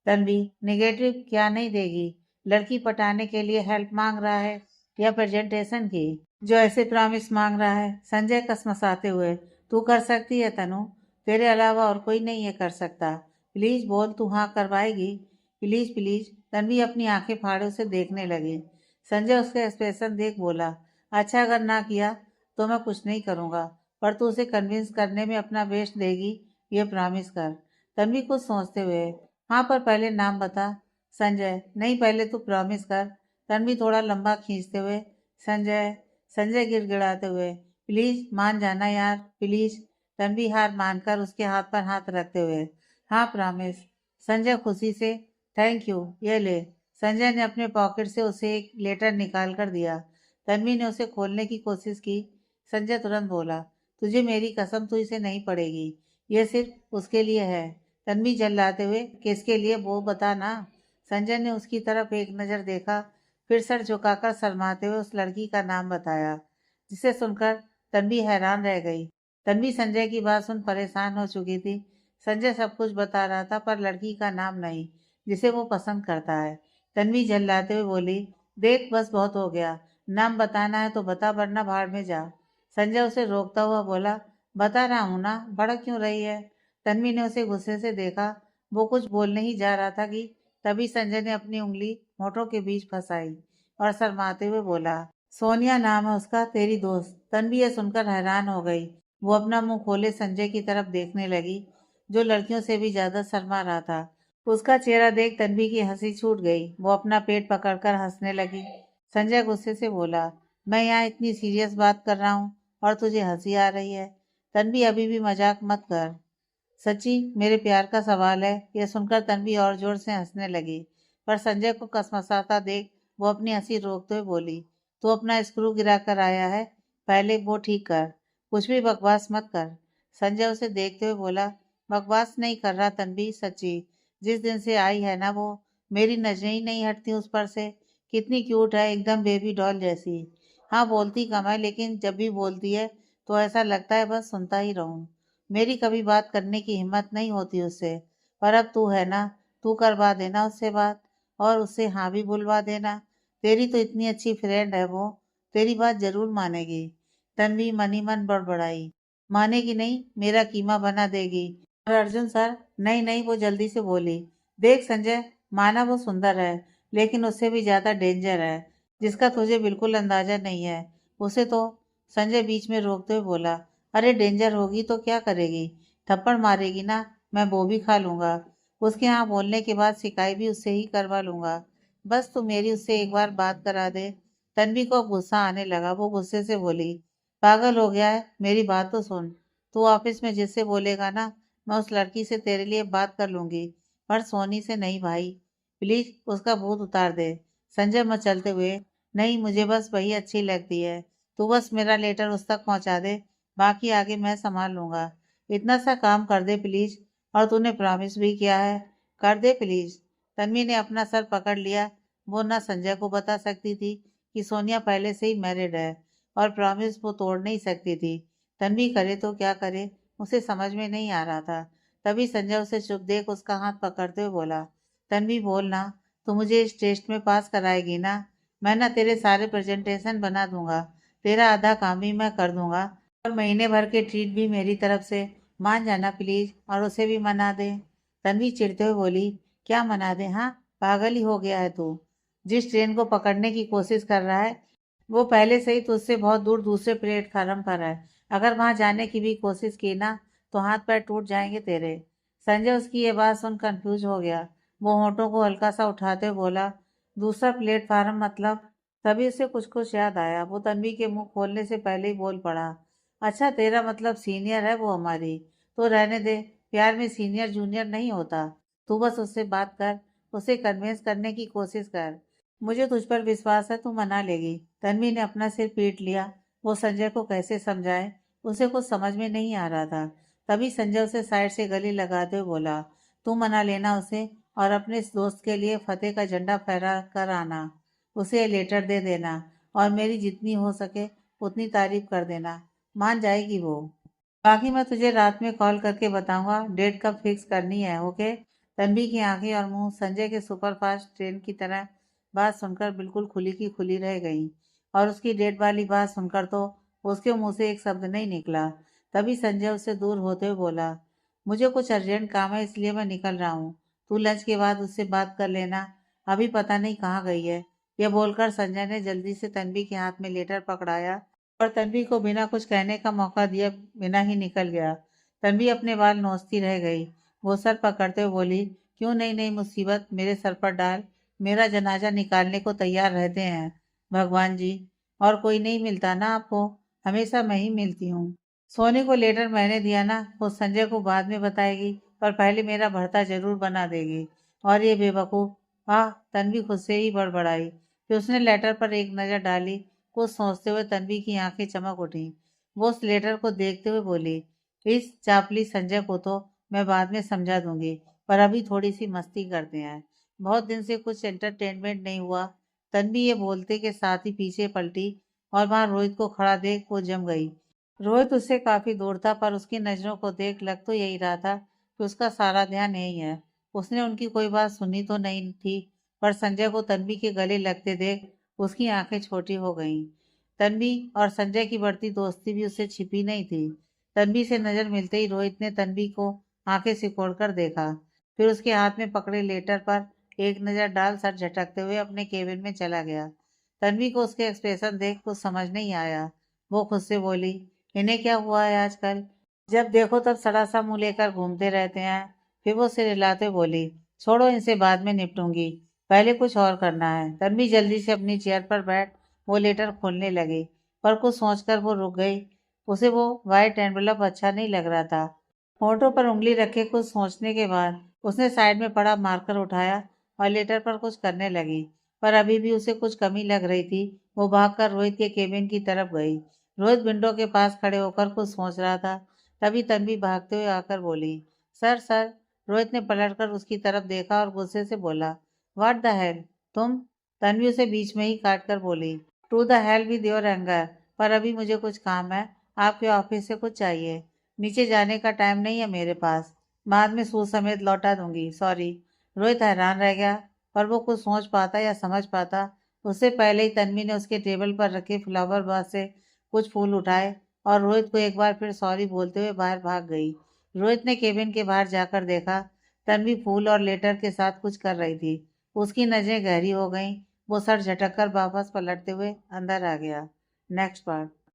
तन्वी, निगेटिव क्या नहीं देगी, लड़की पटाने के लिए हेल्प मांग रहा है या प्रेजेंटेशन की, जो ऐसे प्रॉमिस मांग रहा है। संजय कसमसाते हुए, तू कर सकती है तनु, तेरे अलावा और कोई नहीं ये कर सकता। प्लीज बोल, तू हाँ करवाएगी, प्लीज प्लीज। तन्वी अपनी आंखें फाड़े उसे देखने लगी। संजय उसका एक्सप्रेशन देख बोला, अच्छा अगर ना किया तो मैं कुछ नहीं करूँगा, पर तू उसे कन्विंस करने में अपना बेस्ट देगी, ये प्रॉमिस कर। तन्वी कुछ सोचते हुए, हाँ पर पहले नाम बता। संजय, नहीं, पहले तू प्रॉमिस कर। तन्वी थोड़ा लंबा खींचते हुए, संजय। संजय गिड़गिड़ाते हुए, प्लीज मान जाना यार, प्लीज। तन्वी हार मानकर उसके हाथ पर हाथ रखते हुए, हाँ प्रॉमिस। संजय खुशी से, थैंक यू, ये ले। संजय ने अपने पॉकेट से उसे एक लेटर निकाल कर दिया। तन्वी ने उसे खोलने की कोशिश की। संजय तुरंत बोला, तुझे मेरी कसम, तू इसे नहीं पढ़ेगी, यह सिर्फ उसके लिए है। तन्वी झल्लाते हुए, किसके लिए वो बता ना। संजय ने उसकी तरफ एक नज़र देखा, फिर सर झुकाकर शर्माते हुए उस लड़की का नाम बताया, जिसे सुनकर तन्वी हैरान रह गई। तन्वी संजय की बात सुन परेशान हो चुकी थी। संजय सब कुछ बता रहा था पर लड़की का नाम नहीं, जिसे वो पसंद करता है। तन्वी झल्लाते हुए बोली, देख बस बहुत हो गया, नाम बताना है तो बता, वरना भाड़ में जा। संजय उसे रोकता हुआ बोला, बता रहा हूं ना, भड़क क्यों रही है? तन्वी ने उसे गुस्से से देखा। वो कुछ बोलने ही जा रहा था कि तभी संजय ने अपनी उंगली होठों के बीच फंसाई और शर्माते हुए बोला, सोनिया नाम है उसका, तेरी दोस्त। तन्वी यह सुनकर हैरान हो गई। वो अपना मुंह खोले संजय की तरफ देखने लगी, जो लड़कियों से भी ज्यादा शर्मा रहा था। उसका चेहरा देख तन्वी की हंसी छूट गई। वो अपना पेट पकड़कर हंसने लगी। संजय गुस्से से बोला, मैं यहाँ इतनी सीरियस बात कर रहा हूँ और तुझे हंसी आ रही है? तन्वी अभी भी मजाक मत कर, सच्ची मेरे प्यार का सवाल है। यह सुनकर तन्वी और जोर से हंसने लगी, पर संजय को कसमसाता देख वो अपनी हंसी रोकते हुए बोली, तू अपना स्क्रू गिरा कर आया है, पहले वो ठीक कर, कुछ भी बकवास मत कर। संजय उसे देखते हुए बोला, बकवास नहीं कर रहा तन्वी, सच्ची। जिस दिन से आई है ना वो, मेरी नजरें ही नहीं हटती उस पर से। कितनी क्यूट है, एकदम बेबी डॉल जैसी। हाँ, बोलती कम है, लेकिन जब भी बोलती है तो ऐसा लगता है बस सुनता ही रहूं। मेरी कभी बात करने की हिम्मत नहीं होती उससे, पर अब तू है ना, तू करवा देना उससे बात, और उससे हाँ भी बुलवा देना। तेरी तो इतनी अच्छी फ्रेंड है वो, तेरी बात जरूर मानेगी। तन्वी मनी मन बड़बड़ाई, मानेगी नहीं, मेरा कीमा बना देगी। और अर्जुन सर, नहीं नहीं, वो जल्दी से बोली, देख संजय, माना वो सुंदर है, लेकिन उससे भी ज्यादा डेंजर है, जिसका तुझे बिल्कुल अंदाजा नहीं है। उसे तो, संजय बीच में रोकते हुए बोला, अरे डेंजर होगी तो क्या करेगी? थप्पड़ मारेगी ना, मैं वो भी खा लूंगा। उसके यहाँ बोलने के बाद सिकाई भी उससे ही करवा लूंगा। बस तू मेरी उससे एक बार बात करा दे। तन्वी को अब गुस्सा आने लगा। वो गुस्से से बोली, पागल हो गया है, मेरी बात तो सुन। तू ऑफिस में जिससे बोलेगा ना, मैं उस लड़की से तेरे लिए बात कर लूंगी, पर सोनी से नहीं भाई। प्लीज उसका भूत उतार दे। संजय मचलते हुए, नहीं, मुझे बस वही अच्छी लगती है। तू बस मेरा लेटर उस तक पहुंचा दे, बाकी आगे मैं संभाल लूंगा। इतना सा काम कर दे प्लीज, और तूने प्रॉमिस भी किया है, कर दे प्लीज। तन्वी ने अपना सर पकड़ लिया। वो ना संजय को बता सकती थी कि सोनिया पहले से ही मैरिड है, और प्रॉमिस वो तोड़ नहीं सकती थी। तन्वी करे तो क्या करे, उसे समझ में नहीं आ रहा था। तभी संजय उसे चुप देख उसका हाथ पकड़ते हुए बोला, तन्वी बोलना, तू मुझे इस टेस्ट में पास कराएगी ना? मैं ना तेरे सारे प्रेजेंटेशन बना दूंगा, तेरा आधा काम भी मैं कर दूंगा, और महीने भर के ट्रीट भी मेरी तरफ से। मान जाना प्लीज, और उसे भी मना दे। तन्वी चिढ़ते हुए बोली, क्या मना दे? हाँ, पागल ही हो गया है तू? जिस ट्रेन को पकड़ने की कोशिश कर रहा है, वो पहले से ही तुझसे बहुत दूर दूसरे प्लेटफार्म पर है। अगर वहां जाने की भी कोशिश की ना, तो हाथ पैर टूट जाएंगे तेरे। संजय उसकी ये बात सुन कंफ्यूज हो गया। वो होठों को हल्का सा उठाते हुए बोला, दूसरा प्लेटफार्म मतलब? तभी उसे कुछ कुछ याद आया। वो तन्वी के मुंह खोलने से पहले ही बोल पड़ा, अच्छा, तेरा मतलब सीनियर है वो हमारी? तो रहने दे, प्यार में सीनियर जूनियर नहीं होता। तू बस उससे बात कर, उसे कन्विंस करने की कोशिश कर। मुझे तुझ पर विश्वास है, तू मना लेगी। तन्वी ने अपना सिर पीट लिया। वो संजय को कैसे समझाए, उसे कुछ समझ में नहीं आ रहा था। तभी संजय उसे साइड से गले लगाते हुए बोला, तू मना लेना उसे, और अपने इस दोस्त के लिए फतेह का झंडा फहरा कर आना। उसे ये लेटर दे देना, और मेरी जितनी हो सके उतनी तारीफ कर देना, मान जाएगी वो। बाकी मैं तुझे रात में कॉल करके बताऊंगा, डेट कब फिक्स करनी है, ओके? तन्वी की आंखें और मुंह संजय के सुपरफास्ट ट्रेन की तरह बात सुनकर बिल्कुल खुली की खुली रह गईं, और उसकी डेट वाली बात सुनकर तो उसके मुंह से एक शब्द नहीं निकला। तभी संजय उससे दूर होते हुए बोला, मुझे कुछ अर्जेंट काम है, इसलिए मैं निकल रहा हूँ। तू लंच के बाद उससे बात कर लेना, अभी पता नहीं कहाँ गई है। यह बोलकर संजय ने जल्दी से तन्वी के हाथ में लेटर पकड़ाया, और तन्वी को बिना कुछ कहने का मौका दिया बिना ही निकल गया। तन्वी अपने बाल नोचती रह गई। वो सर पकड़ते हुए बोली, क्यों नई नई मुसीबत मेरे सर पर डाल? मेरा जनाजा निकालने को तैयार रहते हैं भगवान जी। और कोई नहीं मिलता ना आपको? हमेशा मैं ही मिलती हूँ। सोने को लेटर मैंने दिया ना, वो संजय को बाद में बताएगी, पर पहले मेरा भर्ता जरूर बना देगी। और ये बेवकूफ, हाँ, तन्वी खुद से ही बड़बड़ाई। फिर उसने लेटर पर एक नजर डाली। कुछ सोचते हुए तन्वी की आंखें चमक उठी। वो उस लेटर को देखते हुए बोली, इस चापली संजय को तो मैं बाद में समझा दूंगी, पर अभी थोड़ी सी मस्ती करते हैं। बहुत दिन से कुछ एंटरटेनमेंट नहीं हुआ। तन्वी ये बोलते के साथ ही पीछे पलटी, और वहां रोहित को खड़ा देख वो जम गई। रोहित उससे काफी दूर था, पर उसकी नजरों को देख लग तो यही रहा था कि उसका सारा ध्यान यही है। उसने उनकी कोई बात सुनी तो नहीं थी, पर संजय को तन्वी के गले लगते देख उसकी आंखें छोटी हो गईं। तन्वी और संजय की बढ़ती दोस्ती भी उससे छिपी नहीं थी। तन्वी से नजर मिलते ही रोहित ने तन्वी को आंखें सिकोड़कर देखा, फिर उसके हाथ में पकड़े लेटर पर एक नजर डाल सर झटकते हुए अपने केबिन में चला गया। तन्वी को उसके एक्सप्रेशन देख कुछ समझ नहीं आया। वो खुद से बोली, इन्हें क्या हुआ है आजकल, जब देखो तब सड़ा सा मुंह लेकर घूमते रहते हैं। फिर वो सिर हिलाते बोली, छोड़ो, इनसे बाद में निपटूंगी, पहले कुछ और करना है। तन्वी जल्दी से अपनी चेयर पर बैठ वो लेटर खोलने लगी, पर कुछ सोचकर वो रुक गई। उसे वो वाइट एनवेलप अच्छा नहीं लग रहा था। होठों पर उंगली रखे कुछ सोचने के बाद उसने साइड में पड़ा मार्कर उठाया और लेटर पर कुछ करने लगी, पर अभी भी उसे कुछ कमी लग रही थी। वो भागकर रोहित के केबिन की तरफ गई। रोहित विंडो के पास खड़े होकर कुछ सोच रहा था। तभी तन्वी भागते हुए आकर बोली, सर सर। रोहित ने पलटकर उसकी तरफ देखा और गुस्से से बोला, व्हाट द हेल, तुम? तन्वी उसे बीच में ही काट कर बोली, to the hell with your anger, पर अभी मुझे कुछ काम है, आपके ऑफिस से कुछ चाहिए। नीचे जाने का टाइम नहीं है मेरे पास, बाद में सूद समेत लौटा दूंगी, सॉरी। रोहित हैरान रह गया, पर वो कुछ सोच पाता या समझ पाता उससे पहले ही तन्वी ने उसके टेबल पर रखे फ्लावर वास से कुछ फूल उठाए और रोहित को एक बार फिर सॉरी बोलते हुए बाहर भाग गई। रोहित ने केबिन के बाहर जाकर देखा, तन्वी फूल और लेटर के साथ कुछ कर रही थी। उसकी नजरें गहरी हो गईं। वो सर झटक कर वापस पलटते हुए अंदर आ गया। Next part.